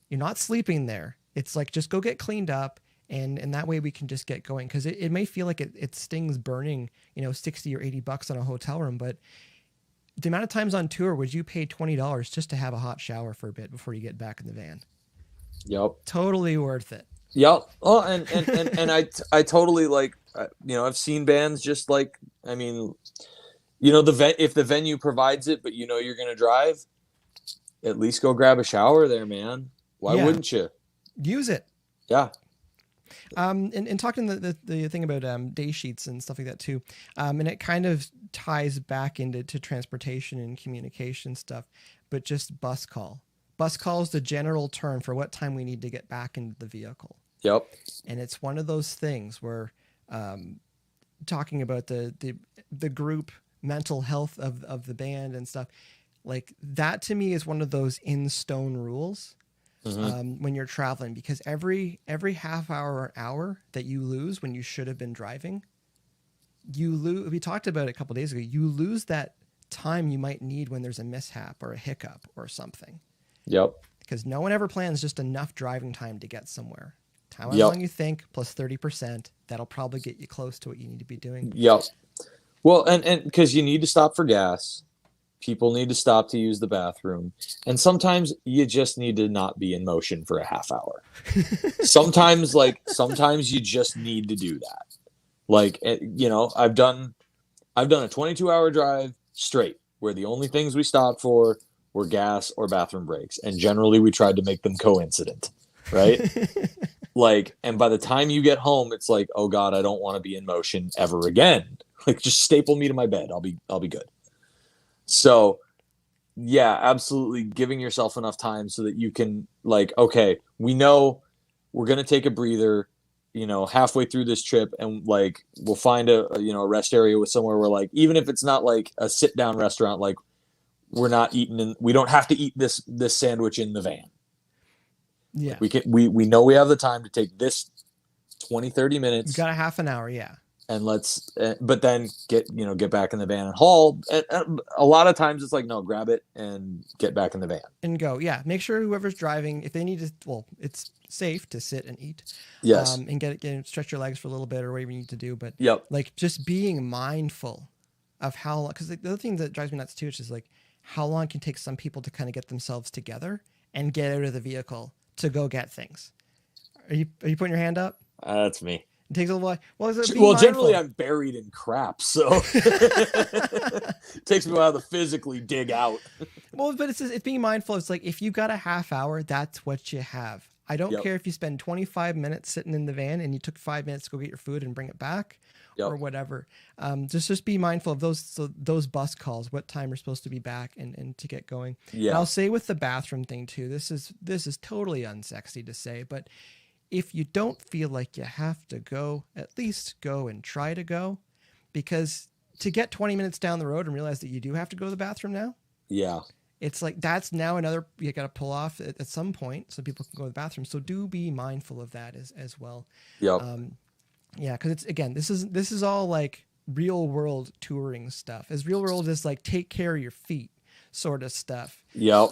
You're not sleeping there. It's like, just go get cleaned up. And that way we can just get going. Cause it may feel like it stings burning, 60 or $80 on a hotel room, but the amount of times on tour would you pay $20 just to have a hot shower for a bit before you get back in the van? Yep. Totally worth it. Yep. Oh, and I totally like, I've seen bands just like, I mean, if the venue provides it, but you're going to drive, at least go grab a shower there, man. Why wouldn't you? Use it. Yeah. And talking the thing about day sheets and stuff like that too, and it kind of ties back into transportation and communication stuff, but just bus call. Bus call is the general term for what time we need to get back into the vehicle. Yep. And it's one of those things where talking about the group mental health of the band and stuff, like that to me is one of those in stone rules. When you're traveling, because every half hour or hour that you lose when you should have been driving, we talked about it a couple of days ago, you lose that time you might need when there's a mishap or a hiccup or something. Yep. Because no one ever plans just enough driving time to get somewhere. However long you think plus 30%, that'll probably get you close to what you need to be doing. Yep. Well, and because you need to stop for gas. People need to stop to use the bathroom. And sometimes you just need to not be in motion for a half hour. sometimes you just need to do that. Like, I've done a 22-hour drive straight where the only things we stopped for were gas or bathroom breaks. And generally we tried to make them coincident, right? And by the time you get home, it's like, oh God, I don't want to be in motion ever again. Like, just staple me to my bed. I'll be good. So, yeah, absolutely giving yourself enough time so that you can, okay, we know we're going to take a breather, halfway through this trip, and we'll find a rest area with somewhere where even if it's not like a sit down restaurant, we're not eating we don't have to eat this sandwich in the van. Yeah. We know we have the time to take this 20-30 minutes. You got a half an hour. Yeah. And but then get back in the van and haul. And a lot of times it's like, no, grab it and get back in the van and go. Yeah. Make sure whoever's driving, if they need to, it's safe to sit and eat. Yes. And stretch your legs for a little bit or whatever you need to do. But just being mindful of how long, because the other thing that drives me nuts too, is just how long it can take some people to kind of get themselves together and get out of the vehicle to go get things. Are you putting your hand up? That's me. It takes a while. Generally I'm buried in crap, so it takes me a while to physically dig out. Well, but it's being mindful. It's like, if you've got a half hour, that's what you have. I don't care if you spend 25 minutes sitting in the van and you took 5 minutes to go get your food and bring it back or whatever. Just be mindful of those bus calls, what time you're supposed to be back and to get going. Yeah. And I'll say with the bathroom thing too, this is totally unsexy to say, but if you don't feel like you have to go, at least go and try to go, because to get 20 minutes down the road and realize that you do have to go to the bathroom now. Yeah. It's like, that's now another, you got to pull off at some point so people can go to the bathroom. So do be mindful of that as well. Yep. Yeah. Cause this is all like real world touring stuff. As real world is take care of your feet sort of stuff. Yep.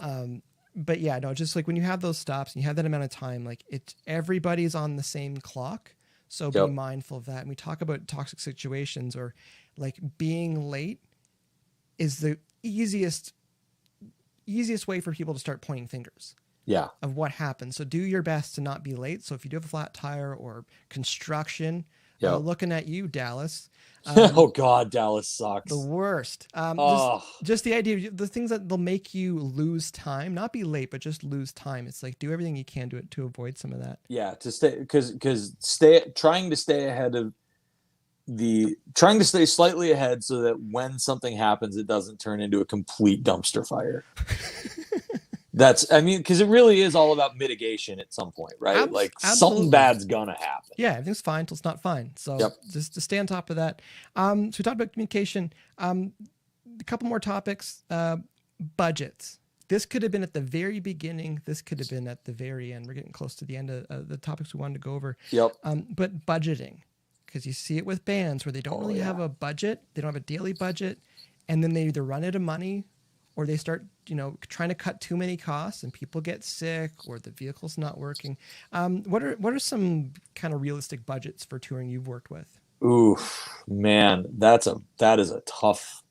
But yeah, no, just when you have those stops and you have that amount of time, everybody's on the same clock. So be mindful of that. And we talk about toxic situations, or being late is the easiest way for people to start pointing fingers. Yeah. Of what happened. So do your best to not be late. So if you do have a flat tire or construction, looking at you, Dallas. Oh God, Dallas sucks. The worst. Just the idea of the things that they'll make you lose time, not be late, but just lose time. It's do everything you can to avoid some of that. Yeah. To stay, trying to stay slightly ahead so that when something happens, it doesn't turn into a complete dumpster fire. Because it really is all about mitigation at some point, right? Something bad's gonna happen. Yeah, everything's fine until it's not fine. So just to stay on top of that. So we talked about communication. A couple more topics. Budgets. This could have been at the very beginning. This could have been at the very end. We're getting close to the end of the topics we wanted to go over. Yep. But budgeting. because you see it with bands where they don't really yeah. have a budget. They don't have a daily budget. And then they either run out of money or they start, trying to cut too many costs and people get sick or the vehicle's not working. What are some kind of realistic budgets for touring you've worked with? Oof, man, that is a tough,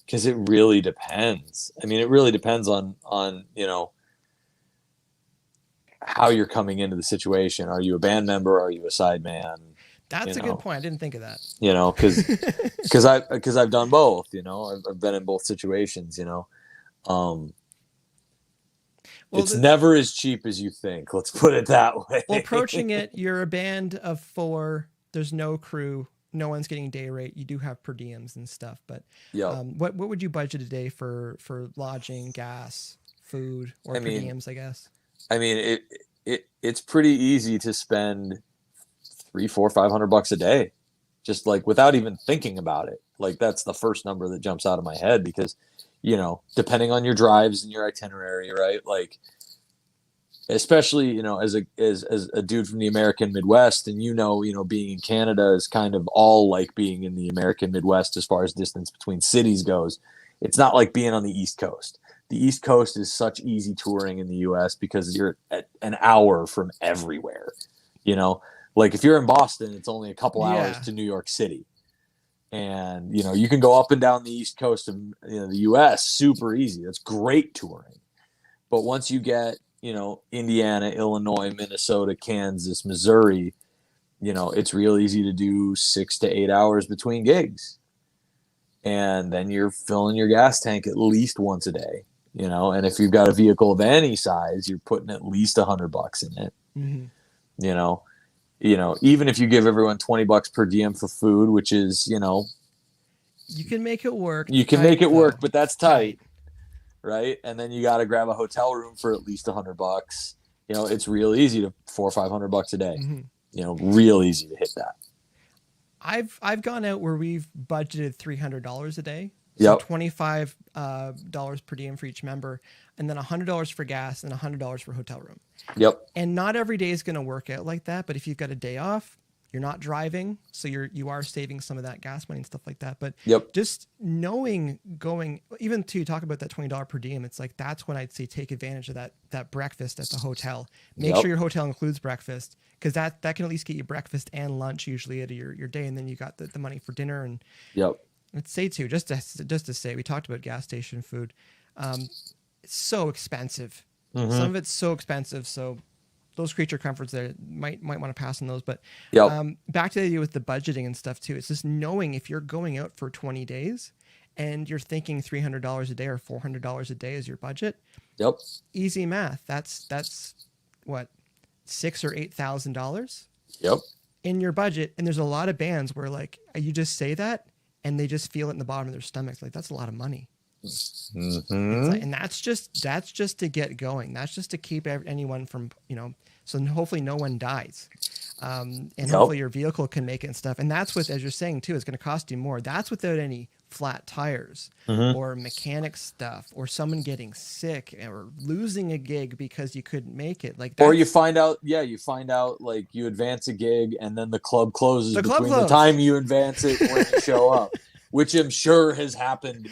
because it really depends. I mean, it really depends on how you're coming into the situation. Are you a band member? Are you a sideman? That's a good point. I didn't think of that. Because I've done both. I've been in both situations. It's never as cheap as you think. Let's put it that way. Well, approaching it, you're a band of 4. There's no crew. No one's getting day rate. You do have per diems and stuff. But what would you budget a day for lodging, gas, food, or per diems, I guess? I mean, it's pretty easy to spend $300, $400, $500 a day, just like without even thinking about it. Like that's the first number that jumps out of my head because, depending on your drives and your itinerary, right? Like, especially, as a dude from the American Midwest, and being in Canada is kind of all like being in the American Midwest as far as distance between cities goes. It's not like being on the East Coast. The East Coast is such easy touring in the US because you're at an hour from everywhere. Like if you're in Boston, it's only a couple hours to New York City. And, you can go up and down the East Coast of the US super easy. That's great touring. But once you get, Indiana, Illinois, Minnesota, Kansas, Missouri, it's real easy to do 6 to 8 hours between gigs. And then you're filling your gas tank at least once a day. And if you've got a vehicle of any size, you're putting at least $100 in it. Mm-hmm. Even if you give everyone $20 per diem for food, which is, you can make it work. You can make it work, but that's tight, right? And then you got to grab a hotel room for at least $100. It's real easy to $400 or $500 a day. Mm-hmm. Real easy to hit that. I've gone out where we've budgeted $300 a day. So $25 per diem for each member, and then $100 for gas and $100 for hotel room. Yep. And not every day is going to work out like that, but if you've got a day off, you're not driving, so you are saving some of that gas money and stuff like that. But just knowing even to talk about that $20 per diem, it's like that's when I'd say take advantage of that breakfast at the hotel. Make sure your hotel includes breakfast, because that can at least get you breakfast and lunch usually at your day, and then you got the money for dinner and Let's say too, just to say, we talked about gas station food. It's so expensive. Mm-hmm. Some of it's so expensive. So those creature comforts there might want to pass on those. But back to the idea with the budgeting and stuff too. It's just knowing if you're going out for 20 days and you're thinking $300 a day or $400 a day is your budget. Yep. Easy math. That's what, $6,000 or $8,000. Yep. In your budget. And there's a lot of bands where like you just say that, and they just feel it in the bottom of their stomachs. Like, that's a lot of money. Mm-hmm. And that's just to get going. That's just to keep anyone from, so hopefully no one dies. And hopefully your vehicle can make it and stuff. And that's with, as you're saying too, it's going to cost you more. That's without any flat tires or mechanic stuff or someone getting sick or losing a gig because you couldn't make it. Like, or you find out like you advance a gig and then the club closes the time you advance it when you show up, which I'm sure has happened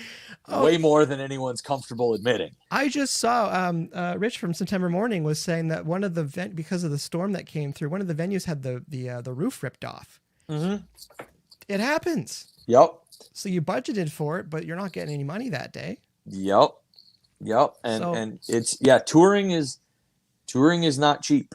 way more than anyone's comfortable admitting. I just saw Rich from September Morning was saying that one of the because of the storm that came through, one of the venues had the roof ripped off. Mm-hmm. It happens. Yep. So you budgeted for it, but you're not getting any money that day. Yep. And it's touring is not cheap.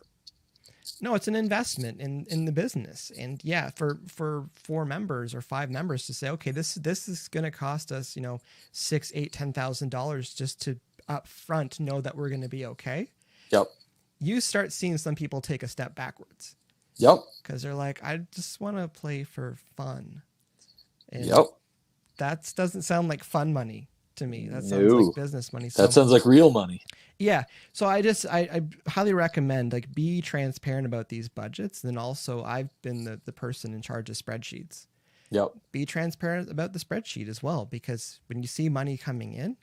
No, it's an investment in the business. And for 4 members or 5 members to say, okay, this is going to cost us, $6,000, $8,000, $10,000 just to up front know that we're going to be okay. Yep. You start seeing some people take a step backwards. Yep. Because they're like, I just want to play for fun. And that doesn't sound like fun money to me. That sounds like business money. That sounds like real money. Yeah. So I highly recommend be transparent about these budgets. And then also I've been the person in charge of spreadsheets. Yep. Be transparent about the spreadsheet as well, because when you see money coming in,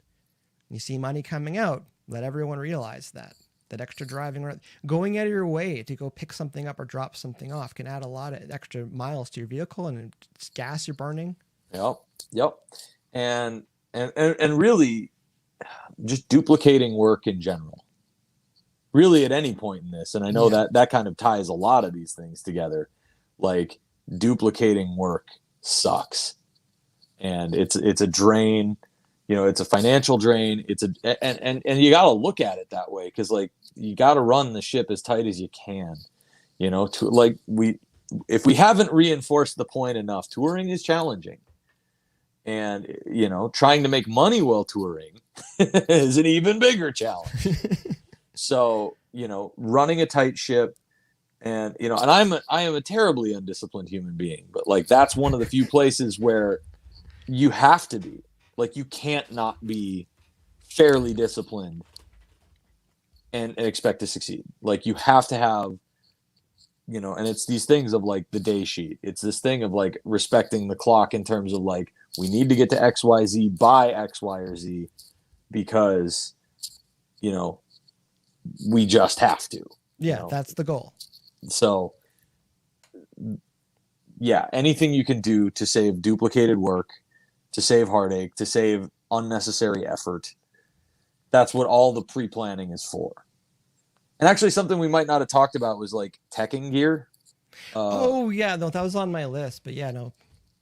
you see money coming out, let everyone realize that. that extra driving, or going out of your way to go pick something up or drop something off can add a lot of extra miles to your vehicle, and it's gas you're burning. Yep. And really just duplicating work in general, really at any point in this. And I know that kind of ties a lot of these things together. Like, duplicating work sucks, and it's a drain. It's a financial drain. And you got to look at it that way, because like, you got to run the ship as tight as you can. If we haven't reinforced the point enough, touring is challenging, and trying to make money while touring is an even bigger challenge. So running a tight ship. And I am a terribly undisciplined human being, but like, that's one of the few places where you have to be, like, you can't not be fairly disciplined and expect to succeed. Like, you have to have, and it's these things of like the day sheet. It's this thing of like respecting the clock in terms of like, we need to get to XYZ by X, Y, or Z, because we just have to. Yeah, that's the goal. So, yeah, anything you can do to save duplicated work, to save heartache, to save unnecessary effort, that's what all the pre-planning is for. And actually, something we might not have talked about was like teching gear. No, that was on my list, but yeah, no.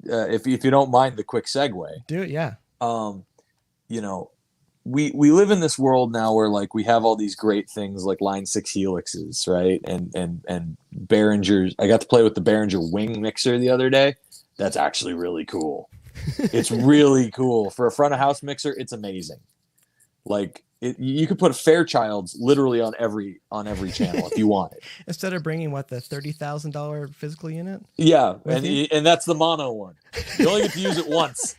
If you don't mind the quick segue. Do it, yeah. We live in this world now where like we have all these great things like Line 6 helixes, right? And Behringer's. I got to play with the Behringer wing mixer the other day. That's actually really cool. It's really cool. For a front of house mixer, it's amazing. Like, you could put Fairchild's literally on every channel if you wanted. Instead of bringing the $30,000 physical unit. Yeah, and that's the mono one. You only get to use it once.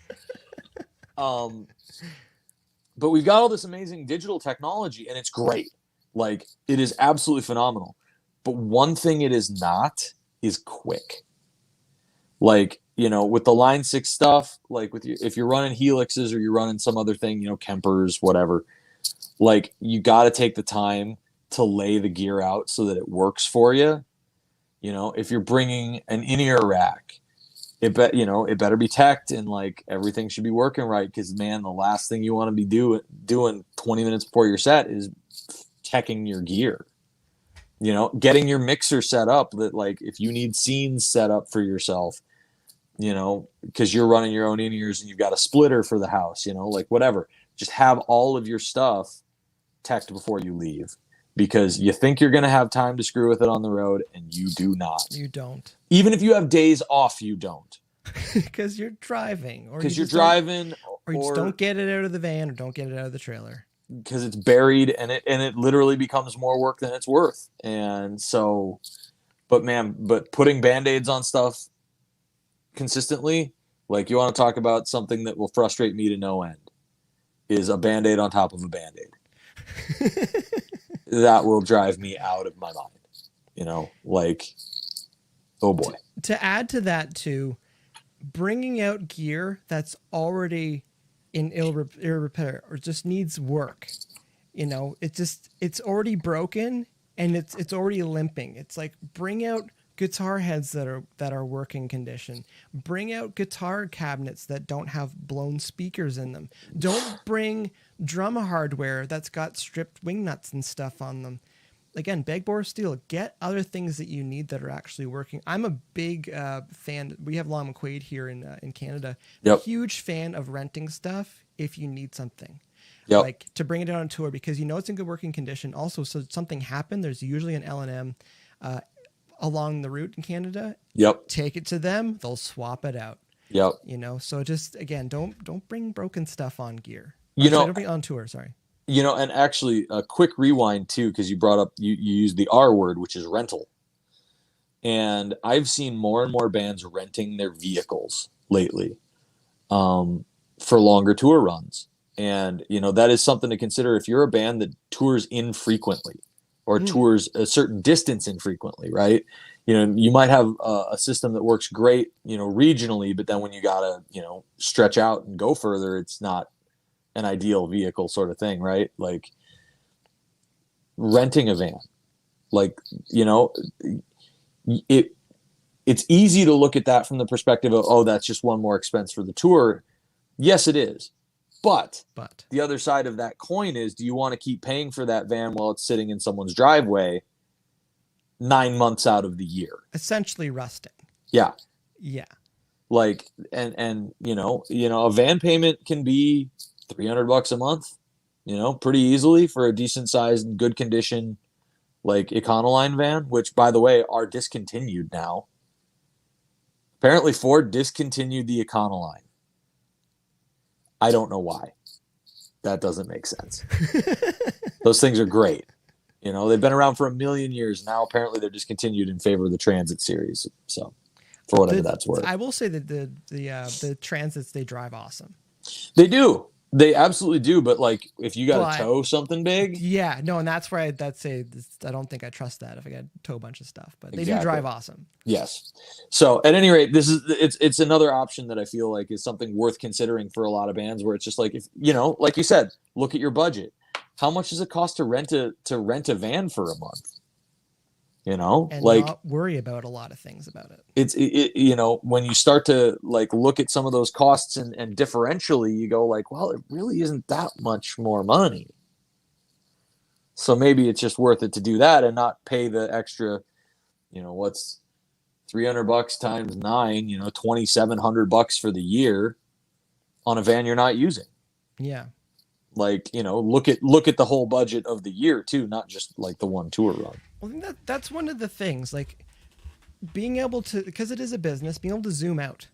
But we've got all this amazing digital technology, and it's great. Like, it is absolutely phenomenal. But one thing it is not is quick. Like, with the Line 6 stuff, like if you're running helixes or you're running some other thing, Kempers, whatever, like, you got to take the time to lay the gear out so that it works for you. If you're bringing an in-ear rack, it better be teched, and like, everything should be working right, because man, the last thing you want to be doing 20 minutes before your set is teching your gear. Getting your mixer set up, that like, if you need scenes set up for yourself, because you're running your own in-ears and you've got a splitter for the house, like, whatever, just have all of your stuff teched before you leave, because you think you're going to have time to screw with it on the road, and you do not. You don't. Even if you have days off, you don't. Because you're driving. Because you're driving. Or you just don't get it out of the van, or don't get it out of the trailer. Because it's buried, and it literally becomes more work than it's worth. And so, but putting Band-Aids on stuff consistently, like, you want to talk about something that will frustrate me to no end, is a Band-Aid on top of a Band-Aid. That will drive me out of my mind. Like, oh boy. To add to that too, bringing out gear that's already in ill repair or just needs work, it's already broken and it's already limping. It's like, bring out guitar heads that are working condition. Bring out guitar cabinets that don't have blown speakers in them. Don't bring drum hardware that's got stripped wing nuts and stuff on them. Again, beg, borrow, steal. Get other things that you need that are actually working. I'm a big fan. We have Long McQuaid here in Canada. Yep. Huge fan of renting stuff if you need something. Yep. Like, to bring it out on tour, because it's in good working condition. Also, so something happened, there's usually an L&M along the route in Canada. Yep. Take it to them. They'll swap it out. Yep. So just, again, don't bring broken stuff on gear. Don't bring on tour. Sorry. And actually, a quick rewind too, because you brought up, you used the R word, which is rental. And I've seen more and more bands renting their vehicles lately for longer tour runs. And, that is something to consider if you're a band that tours infrequently or tours a certain distance infrequently, right? You might have a system that works great, regionally, but then when you gotta, stretch out and go further, it's not an ideal vehicle sort of thing, right? Like, renting a van. Like, you know, it's easy to look at that from the perspective of, oh, that's just one more expense for the tour. Yes, it is. But the other side of that coin is, do you want to keep paying for that van while it's sitting in someone's driveway 9 months out of the year? Essentially rusting. Yeah. Yeah. Like, and you know, a van payment can be $300 a month, you know, pretty easily for a decent sized, good condition, like Econoline van, which, by the way, are discontinued now. Apparently Ford discontinued the Econoline. I don't know why. That doesn't make sense. Those things are great. You know, they've been around for a million years. Now apparently they're discontinued in favor of the Transit series. So, for whatever that's worth. I will say that the Transits, they drive awesome. They do. They absolutely do. But like, if you got to tow something big, yeah, no, and that's where I'd say I don't think I trust that if I got to tow a bunch of stuff. But they do drive awesome. Yes. So at any rate, it's another option that I feel like is something worth considering for a lot of bands, where it's just like, if you know, like you said, look at your budget. How much does it cost to rent a van for a month? You know, and like, not worry about a lot of things about it. It's you know, when you start to like look at some of those costs and differentially, you go like, well, it really isn't that much more money. So maybe it's just worth it to do that and not pay the extra, you know, what's $300 times 9, you know, $2,700 for the year on a van you're not using. Yeah. Like, you know, look at the whole budget of the year too, not just like the one tour run. Well, I think that's one of the things, like being able to, because it is a business, being able to zoom out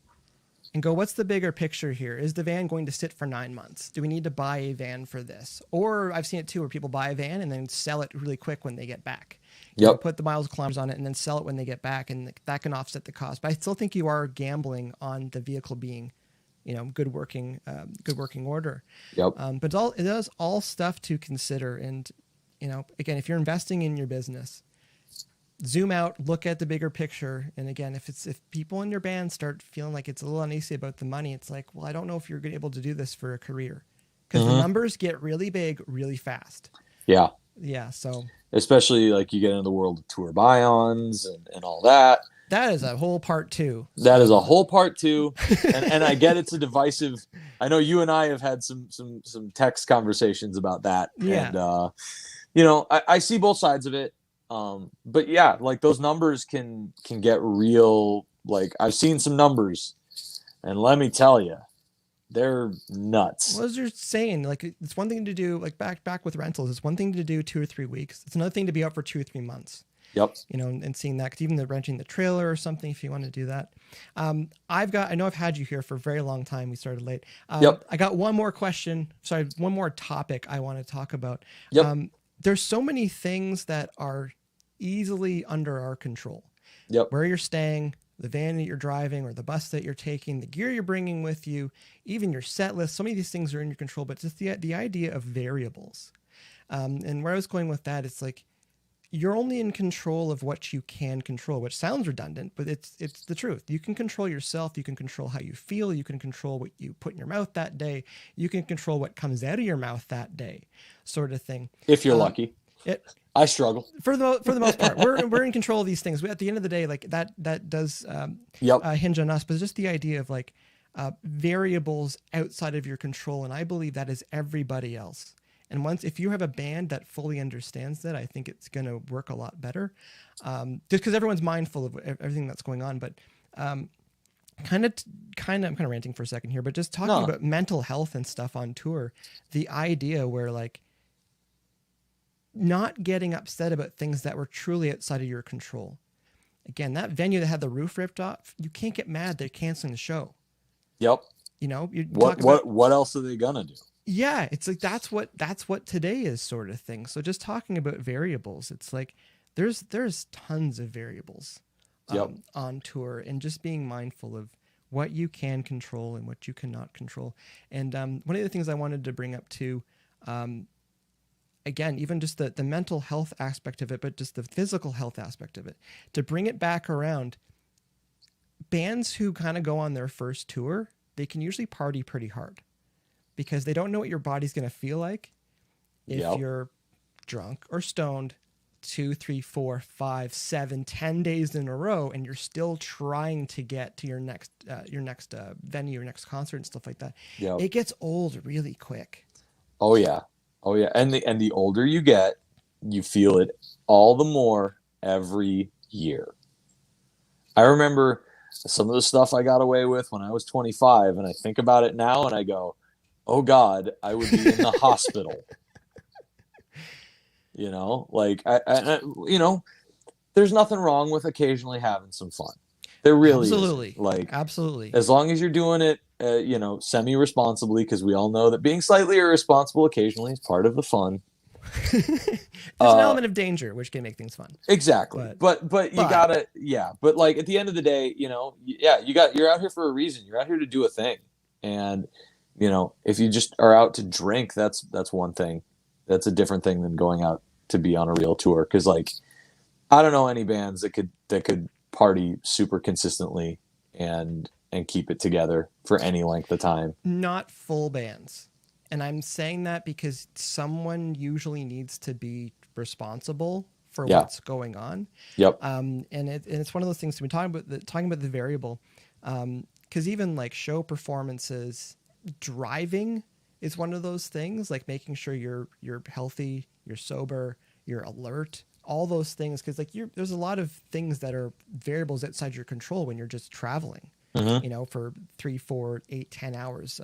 and go, what's the bigger picture here? Is the van going to sit for 9 months? Do we need to buy a van for this? Or I've seen it too, where people buy a van and then sell it really quick when they get back. You know, put the miles kilometers on it and then sell it when they get back, and that can offset the cost. But I still think you are gambling on the vehicle being, you know, good working order. But it is all stuff to consider. And, you know, again, if you're investing in your business, zoom out, look at the bigger picture. And again, if people in your band start feeling like it's a little uneasy about the money, it's like, well, I don't know if you're able to do this for a career, because the numbers get really big really fast. Yeah. Yeah. So especially like you get into the world of tour buy-ons and all that. That is a whole part two. That is a whole part two. And I get it's a divisive. I know you and I have had some text conversations about that. Yeah. And, you know, I see both sides of it. But yeah, like those numbers can get real. Like I've seen some numbers, and let me tell you, they're nuts. What was you saying? Like, it's one thing to do, like back with rentals. It's one thing to do 2 or 3 weeks. It's another thing to be out for 2 or 3 months. Yep. You know, and seeing that, 'cause even the renting the trailer or something, if you want to do that. I know I've had you here for a very long time. We started late. I got one more question. Sorry, one more topic I want to talk about. There's so many things that are easily under our control. Where you're staying, the van that you're driving, or the bus that you're taking, the gear you're bringing with you, even your set list. So many of these things are in your control, but just the idea of variables. And where I was going with that, it's like, you're only in control of what you can control, which sounds redundant, but it's the truth. You can control yourself. You can control how you feel. You can control what you put in your mouth that day. You can control what comes out of your mouth that day, sort of thing. If you're lucky. I struggle for the most part. We're in control of these things. At the end of the day, like that does hinge on us. But it's just the idea of like variables outside of your control, and I believe that is everybody else. And if you have a band that fully understands that, I think it's going to work a lot better. Just because everyone's mindful of everything that's going on. But I'm kind of ranting for a second here, but just talking about mental health and stuff on tour, the idea where like, not getting upset about things that were truly outside of your control. Again, that venue that had the roof ripped off, you can't get mad they're canceling the show. You know, what else are they gonna do? Yeah, it's like that's what today is, sort of thing. So just talking about variables, it's like there's tons of variables on tour, and just being mindful of what you can control and what you cannot control. And one of the things I wanted to bring up too, again, even just the mental health aspect of it, but just the physical health aspect of it, to bring it back around, bands who kind of go on their first tour, they can usually party pretty hard because they don't know what your body's going to feel like if you're drunk or stoned 2, 3, 4, 5, 7, 10 days in a row, and you're still trying to get to your next venue, your next concert and stuff like that, it gets old really quick. Oh yeah. And the older you get, you feel it all the more every year. I remember some of the stuff I got away with when I was 25, and I think about it now and I go, oh God, I would be in the hospital. You know, like I there's nothing wrong with occasionally having some fun. There really is. Like, absolutely. As long as you're doing it, semi-responsibly, because we all know that being slightly irresponsible occasionally is part of the fun. There's an element of danger, which can make things fun. Exactly. But you gotta, But like at the end of the day, you're out here for a reason. You're out here to do a thing. And, if you just are out to drink, that's one thing. That's a different thing than going out to be on a real tour. Cause like, I don't know any bands that could party super consistently and keep it together for any length of time. Not full bands. And I'm saying that because someone usually needs to be responsible for what's going on. Yep. And it's one of those things we're talking about the variable. Because even like show performances, driving is one of those things, like making sure you're healthy, you're sober, you're alert, all those things. Because like there's a lot of things that are variables outside your control when you're just traveling. For 3, 4, 8, 10 hours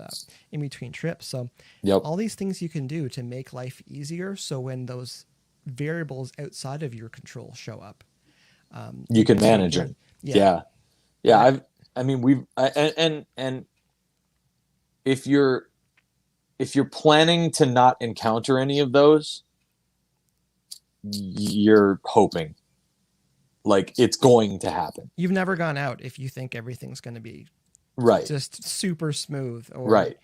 in between trips. So all these things you can do to make life easier. So when those variables outside of your control show up, you can manage it. Yeah. And if you're planning to not encounter any of those, you're hoping. Like it's going to happen. You've never gone out if you think everything's going to be just super smooth. Or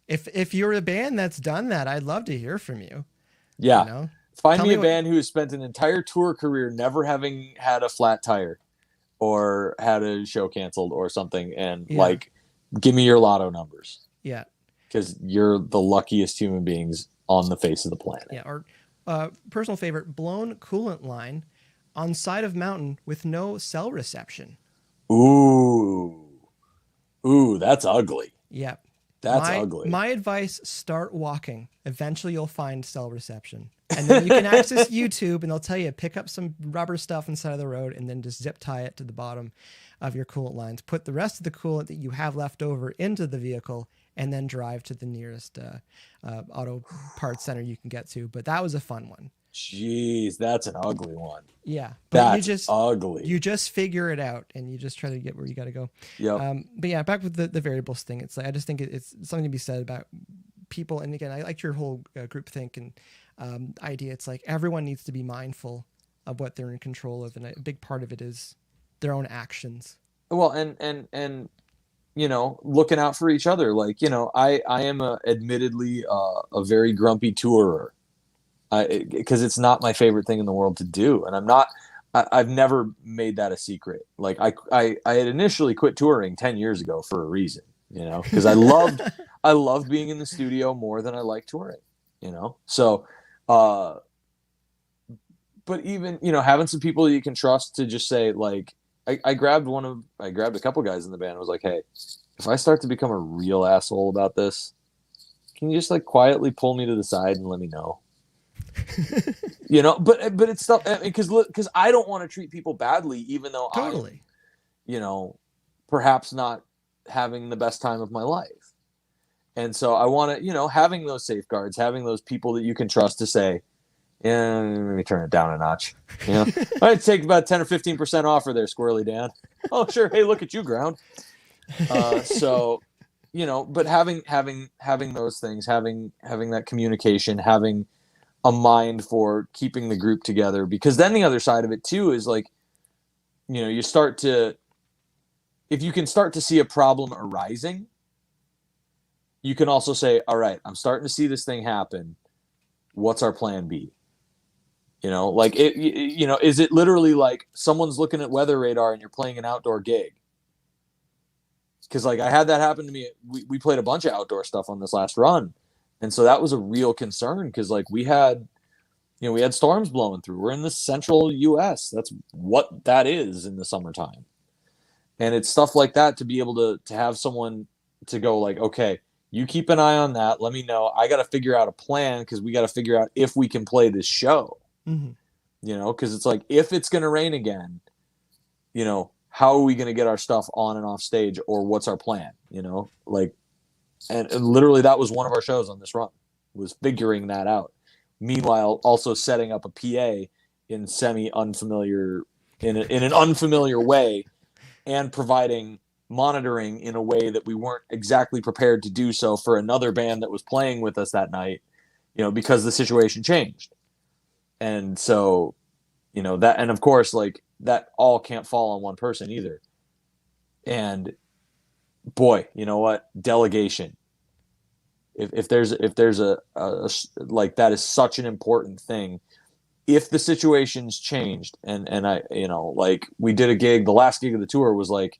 if you're a band that's done that, I'd love to hear from you. Yeah. Find me a band who has spent an entire tour career never having had a flat tire or had a show canceled or something. And like, give me your lotto numbers. Yeah. Because you're the luckiest human beings on the face of the planet. Yeah. Or personal favorite, blown coolant line on side of mountain with no cell reception. Ooh, that's ugly. Yeah. That's ugly. My advice, start walking. Eventually you'll find cell reception. And then you can access YouTube and they'll tell you, pick up some rubber stuff inside of the road and then just zip tie it to the bottom of your coolant lines. Put the rest of the coolant that you have left over into the vehicle and then drive to the nearest auto parts center you can get to. But that was a fun one. Jeez, that's an ugly one. Yeah, but that's ugly. You just figure it out, and you just try to get where you got to go. Yeah. But yeah, back with the variables thing. It's like I just think it's something to be said about people. And again, I like your whole group think and idea. It's like everyone needs to be mindful of what they're in control of, and a big part of it is their own actions. Well, and looking out for each other. Like I am admittedly a very grumpy tourer. Because it's not my favorite thing in the world to do, and I've never made that a secret. Like I had initially quit touring 10 years ago for a reason, because I loved being in the studio more than I like touring, So, but even having some people that you can trust to just say like, I grabbed a couple guys in the band and was like, hey, if I start to become a real asshole about this, can you just like quietly pull me to the side and let me know? But it's stuff because I don't want to treat people badly, even though totally, perhaps not having the best time of my life. And so I want to, having those safeguards, having those people that you can trust to say, yeah, let me turn it down a notch. I'd take about 10 or 15% off for there, Squirrely Dan. Oh, sure. Hey, look at you, ground. So, but having those things, having that communication, having a mind for keeping the group together, because then the other side of it too is like, you start to, if you can start to see a problem arising, you can also say, all right, I'm starting to see this thing happen. What's our plan B? Like it, is it literally like someone's looking at weather radar and you're playing an outdoor gig? Cause like I had that happen to me. We played a bunch of outdoor stuff on this last run. And so that was a real concern because like we had we had storms blowing through. We're in the central US. That's what that is in the summertime. And it's stuff like that to be able to have someone to go like, okay, you keep an eye on that. Let me know. I got to figure out a plan because we got to figure out if we can play this show. Mm-hmm. Because it's like, if it's going to rain again, how are we going to get our stuff on and off stage, or what's our plan? Like, and literally that was one of our shows on this run, was figuring that out. Meanwhile, also setting up a PA in an unfamiliar way, and providing monitoring in a way that we weren't exactly prepared to do so for another band that was playing with us that night, because the situation changed. And so, that, and of course, like, that all can't fall on one person either. And boy, you know what? Delegation. If there's a like, that is such an important thing. If the situation's changed, and I, like, we did a gig, the last gig of the tour was like,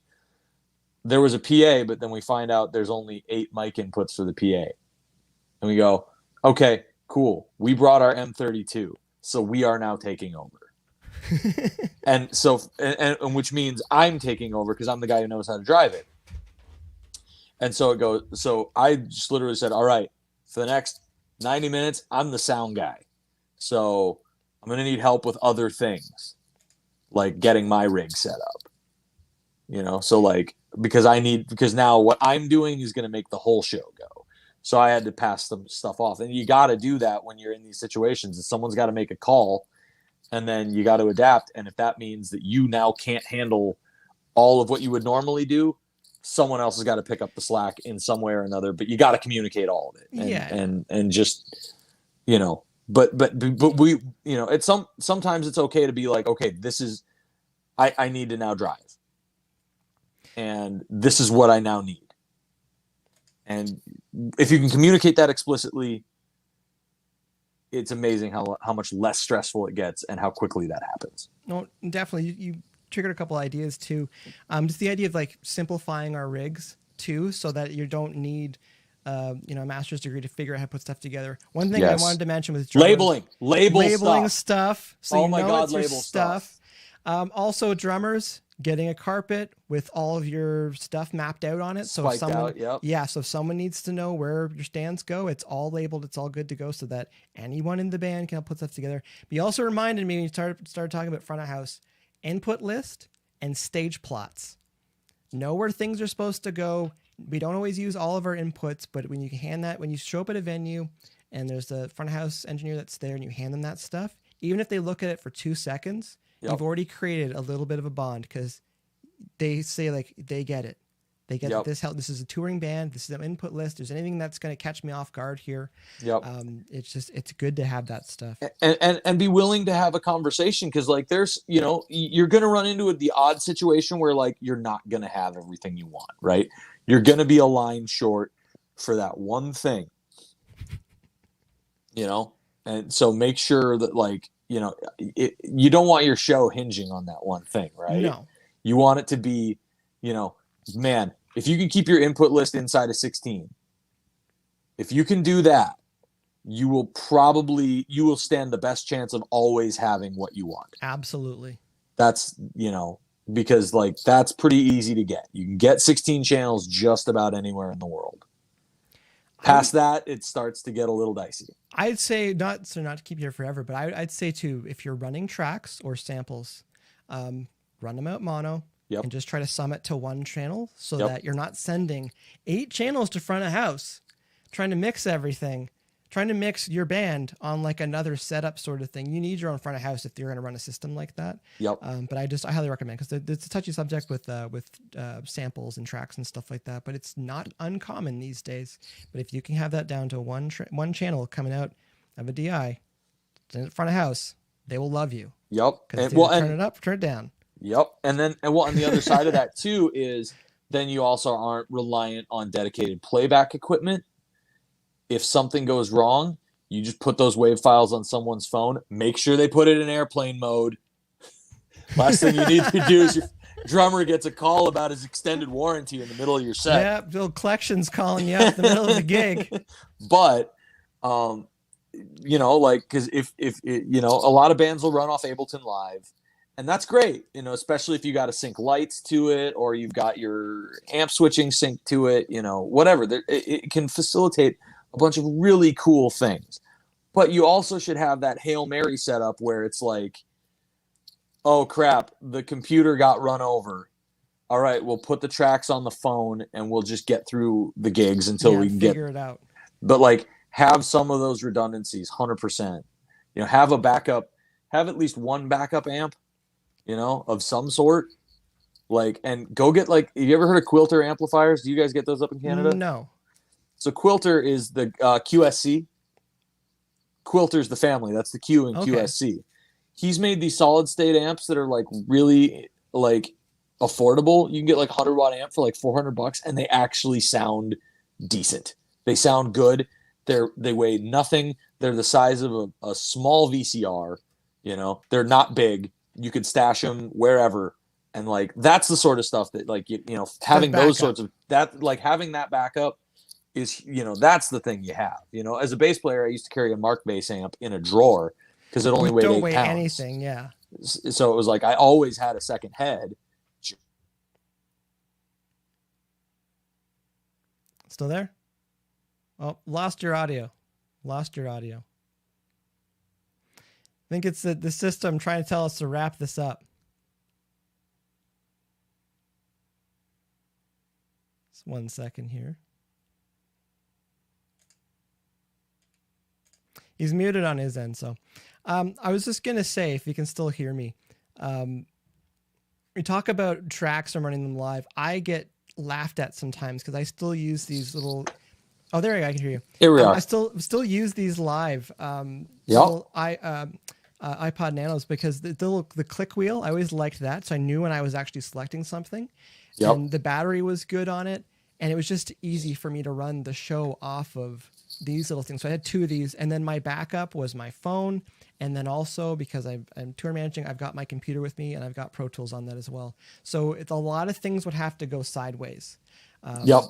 there was a PA, but then we find out there's only 8 mic inputs for the PA. And we go, okay, cool. We brought our M32, so we are now taking over. And so, and which means I'm taking over because I'm the guy who knows how to drive it. And so it goes, so I just literally said, all right, for the next 90 minutes, I'm the sound guy. So I'm going to need help with other things, like getting my rig set up, so like, because now what I'm doing is going to make the whole show go. So I had to pass some stuff off, and you got to do that when you're in these situations. Someone's got to make a call, and then you got to adapt. And if that means that you now can't handle all of what you would normally do, someone else has got to pick up the slack in some way or another, but you got to communicate all of it. And just, but we, it's sometimes it's okay to be like, okay, this is, I need to now drive, and this is what I now need. And if you can communicate that explicitly, it's amazing how much less stressful it gets and how quickly that happens. No, definitely. You triggered a couple ideas too. Just the idea of like simplifying our rigs too, so that you don't need, a master's degree to figure out how to put stuff together. One thing I wanted to mention was labeling stuff. So label stuff. Also drummers, getting a carpet with all of your stuff mapped out on it. So if someone needs to know where your stands go, it's all labeled. It's all good to go so that anyone in the band can put stuff together. But you also reminded me when you started talking about front of house, input list and stage plots. Know where things are supposed to go. We don't always use all of our inputs, but when you show up at a venue and there's the front of house engineer that's there and you hand them that stuff, even if they look at it for 2 seconds, you've already created a little bit of a bond, because they say, like, they get it. They get that this is a touring band. This is an input list. There's anything that's going to catch me off guard here. It's good to have that stuff. And be willing to have a conversation, because like there's, you're going to run into the odd situation where like you're not going to have everything you want, right? You're going to be a line short for that one thing, and so make sure that, like, you don't want your show hinging on that one thing, right? No. You want it to be, man, if you can keep your input list inside of 16, if you can do that, you will stand the best chance of always having what you want. Absolutely. That's, because like that's pretty easy to get. You can get 16 channels just about anywhere in the world. Past that, it starts to get a little dicey. I'd say not to keep you here forever, but I'd say too, if you're running tracks or samples, run them out mono and just try to sum it to one channel so that you're not sending 8 channels to front of house, trying to mix everything, trying to mix your band on like another setup sort of thing. You need your own front of house if you're going to run a system like that. But I highly recommend, because it's a touchy subject with samples and tracks and stuff like that, but it's not uncommon these days. But if you can have that down to one channel coming out of a DI, front of house, they will love you. And turn it up, turn it down. And then, on the other side of that too is then you also aren't reliant on dedicated playback equipment. If something goes wrong, you just put those wave files on someone's phone. Make sure they put it in airplane mode. Last thing you need to do is your drummer gets a call about his extended warranty in the middle of your set. Yeah, Bill Collection's calling you out in the middle of the gig. But, like, because if a lot of bands will run off Ableton Live, and that's great, especially if you got to sync lights to it, or you've got your amp switching synced to it, whatever. It can facilitate a bunch of really cool things. But you also should have that Hail Mary setup where it's like, oh crap, the computer got run over. All right, we'll put the tracks on the phone and we'll just get through the gigs until we can figure it out. But like, have some of those redundancies, 100%. Have a backup, have at least one backup amp, of some sort. Like, and go get, like, have you ever heard of Quilter amplifiers? Do you guys get those up in Canada? No. So Quilter is the QSC. Quilter's the family. That's the Q in QSC. He's made these solid state amps that are like really like affordable. You can get like 100-watt amp for like $400, and they actually sound decent. They sound good. They weigh nothing. They're the size of a small VCR. They're not big. You could stash them wherever, and like that's the sort of stuff that, like, having those sorts of that, like having that backup is, that's the thing you have. As a bass player, I used to carry a Mark bass amp in a drawer because it only weighed 8 pounds. Don't weigh anything, yeah. So it was like I always had a second head. Still there? Oh, lost your audio. I think it's the system trying to tell us to wrap this up. Just 1 second here. He's muted on his end, so I was just gonna say, if you can still hear me, we talk about tracks and running them live. I get laughed at sometimes because I still use these little. Oh, there we go. I can hear you. Here we are. I still use these live. iPod Nanos, because the click wheel, I always liked that, so I knew when I was actually selecting something. Yep. And the battery was good on it, and it was just easy for me to run the show off of these little things. So I had 2 of these, and then my backup was my phone, and then also, because I'm tour managing, I've got my computer with me, and I've got Pro Tools on that as well. So it's a lot of things would have to go sideways. Yep.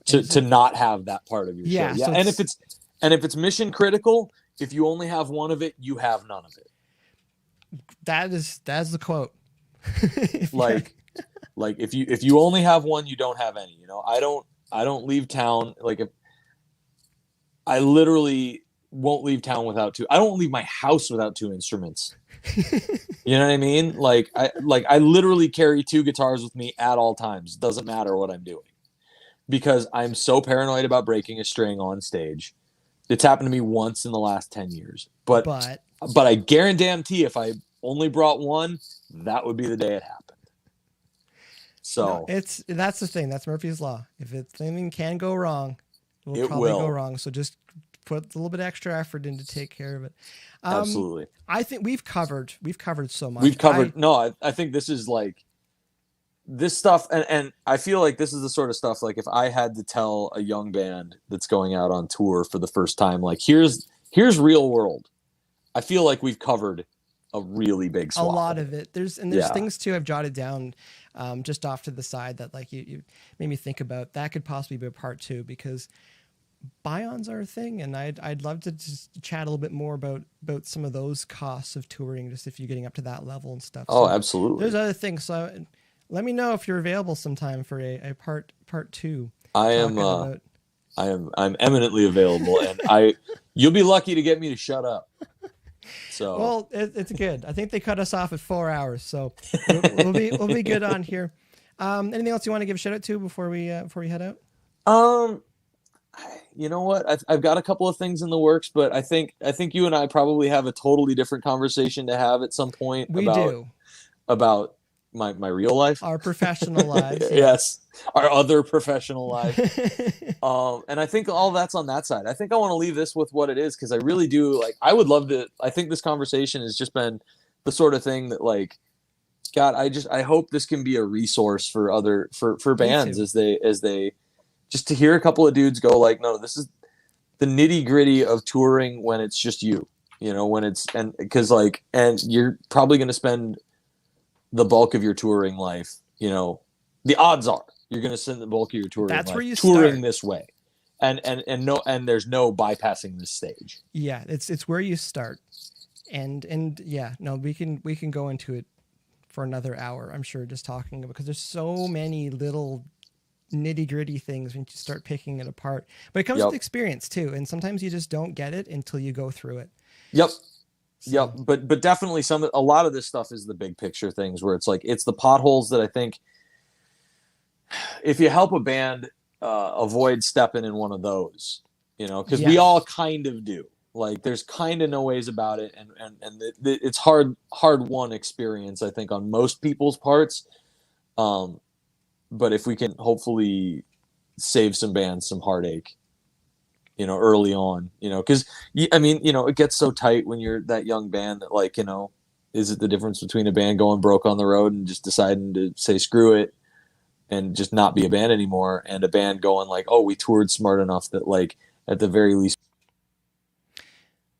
To not have that part of your show. Yeah. So and if it's mission critical, if you only have one of it, you have none of it. That's the quote. like if you only have one, you don't have any. I don't leave town. Like, if I literally won't leave town without 2. I don't leave my house without 2 instruments. You know what I mean? Like I literally carry 2 guitars with me at all times. Doesn't matter what I'm doing, because I'm so paranoid about breaking a string on stage. It's happened to me once in the last 10 years. But I guarantee if I only brought one, that would be the day it happened. So that's the thing. That's Murphy's Law. If anything can go wrong, it will go wrong. So just put a little bit extra effort in to take care of it. Absolutely. I think we've covered so much. I think this is like this stuff. And I feel like this is the sort of stuff, like, if I had to tell a young band that's going out on tour for the first time, like, here's real world, I feel like we've covered a really big swath. A lot of it. There's things too I've jotted down just off to the side that, like, you made me think about. That could possibly be a part 2, because buy-ons are a thing, and I'd love to just chat a little bit more about some of those costs of touring, just if you're getting up to that level and stuff. Oh, so absolutely. There's other things. So let me know if you're available sometime for a part 2. I'm eminently available, and you'll be lucky to get me to shut up. So well, it's good. I think they cut us off at 4 hours, so we'll be good on here. Anything else you want to give a shout out to before we head out? You know what? I've got a couple of things in the works, but I think you and I probably have a totally different conversation to have at some point. About my real life, our professional lives. Yes, our other professional life. And I think all that's on that side. I think I want to leave this with what it is, because I really do. Like, I would love to. I think this conversation has just been the sort of thing that, like, God, I hope this can be a resource for bands as they just to hear a couple of dudes go, like, no, this is the nitty gritty of touring when it's just you, when it's, and because, like, and you're probably going to spend the bulk of your touring life, the odds are you're going to spend the bulk of your touring life touring this way. and there's no bypassing this stage. Yeah, it's where you start. And yeah, no, we can go into it for another hour, I'm sure, just talking about, because there's so many little nitty gritty things when you start picking it apart. But it comes with experience too, and sometimes you just don't get it until you go through it. Yep. But definitely a lot of this stuff is the big picture things where it's like it's the potholes that I think if you help a band avoid stepping in one of those, because we all kind of do. Like there's kind of no ways about it, and it's hard won experience, I think, on most people's parts. But if we can hopefully save some bands some heartache, early on, because it gets so tight when you're that young band that, like, is it the difference between a band going broke on the road and just deciding to say screw it and just not be a band anymore, and a band going like, oh, we toured smart enough that, like, at the very least.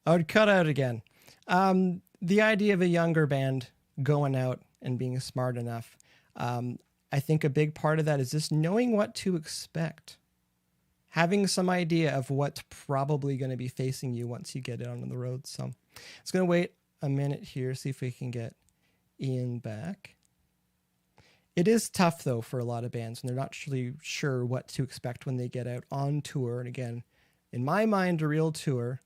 I would cut out again. The idea of a younger band going out and being smart enough. I think a big part of that is just knowing what to expect. Having some idea of what's probably going to be facing you once you get out on the road. So it's going to wait a minute here, see if we can get Ian back. It is tough, though, for a lot of bands, and they're not really sure what to expect when they get out on tour. And again, in my mind, a real tour.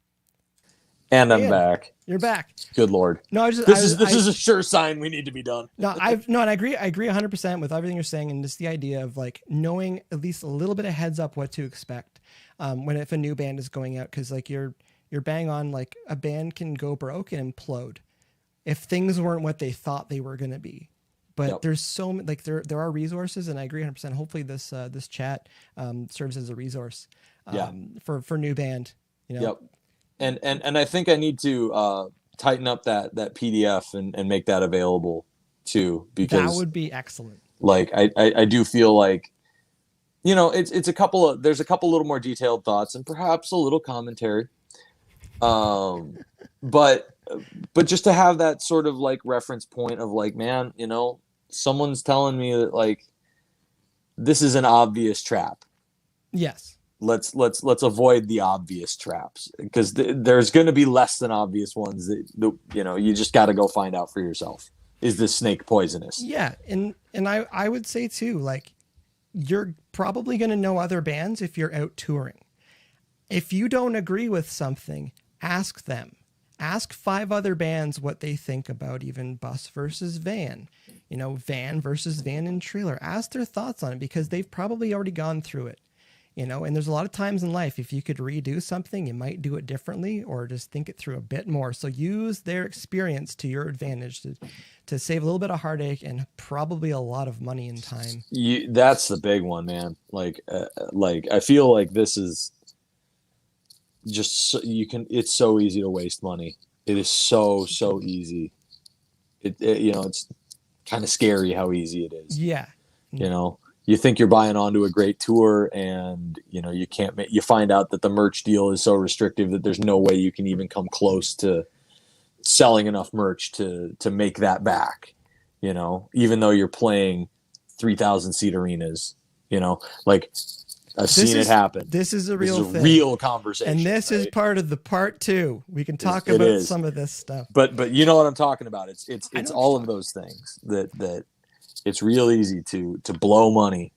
And I'm back. You're back. Good Lord. No, this is a sure sign we need to be done. And I agree 100% with everything you're saying, and just the idea of like knowing at least a little bit of heads up what to expect if a new band is going out, because like you're bang on, like a band can go broke and implode if things weren't what they thought they were going to be. But there's so like there are resources, and I agree 100%. Hopefully this chat serves as a resource for new band. Yep. And I think I need to tighten up that PDF and make that available too, because that would be excellent. Like I do feel like, there's a couple little more detailed thoughts and perhaps a little commentary. But just to have that sort of like reference point of like, man, someone's telling me that like this is an obvious trap. Yes. Let's avoid the obvious traps, because there's going to be less than obvious ones that you just got to go find out for yourself. Is this snake poisonous? Yeah, and I would say too, like, you're probably going to know other bands if you're out touring. If you don't agree with something, ask them. Ask 5 other bands what they think about even bus versus van, van versus van and trailer. Ask their thoughts on it, because they've probably already gone through it. And there's a lot of times in life, if you could redo something, you might do it differently or just think it through a bit more. So use their experience to your advantage to save a little bit of heartache and probably a lot of money and time. That's the big one, man. Like I feel like this is just, it's so easy to waste money. It is so easy. It's kind of scary how easy it is. Yeah. You think you're buying onto a great tour, and you find out that the merch deal is so restrictive that there's no way you can even come close to selling enough merch to make that back, even though you're playing 3,000 seat arenas, like I've seen it happen. This is a real thing. Real conversation. And this is part of the part 2. We can talk about some of this stuff. But you know what I'm talking about. It's all of those things that it's real easy to blow money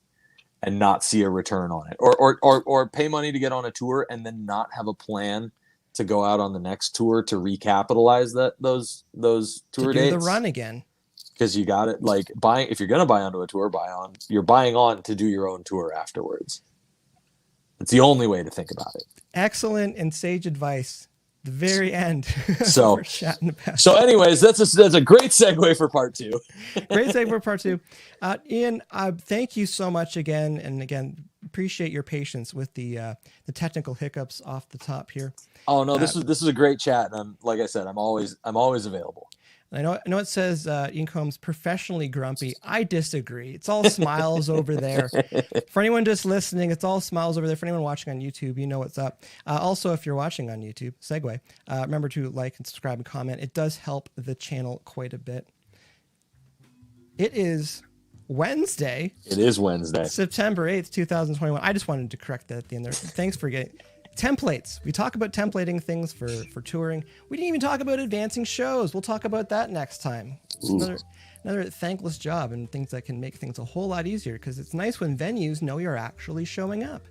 and not see a return on it, or pay money to get on a tour and then not have a plan to go out on the next tour to recapitalize those tour dates. The run again. Because you got it. Like if you're going to buy onto a tour, you're buying on to do your own tour afterwards. It's the only way to think about it. Excellent and sage advice. The very end. So, we're chatting about. So anyways, that's a great segue for part 2. Great segue for part 2. Ian, thank you so much again. And again, appreciate your patience with the technical hiccups off the top here. Oh no, this is a great chat. And like I said, I'm always available. I know it says Ian Combs professionally grumpy. I disagree. It's all smiles over there. For anyone just listening, it's all smiles over there. For anyone watching on YouTube, you know what's up. Also, if you're watching on YouTube, segue, remember to like and subscribe and comment. It does help the channel quite a bit. It is Wednesday. It is Wednesday. September 8th, 2021. I just wanted to correct that at the end there. Thanks for getting templates. We talk about templating things for touring. We didn't even talk about advancing shows. We'll talk about that next time. Another thankless job and things that can make things a whole lot easier, because it's nice when venues know you're actually showing up.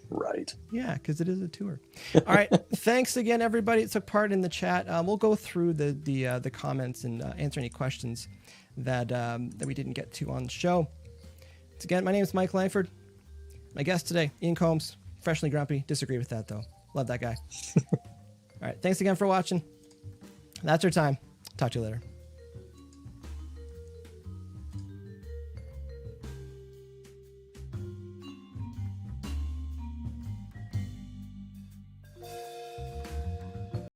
Right. Yeah, because it is a tour. All right. Thanks again, everybody that took part in the chat. We'll go through the comments and answer any questions that we didn't get to on the show. Once again, my name is Mike Langford. My guest today, Ian Combs, freshly grumpy. Disagree with that, though. Love that guy. All right. Thanks again for watching. That's our time. Talk to you later.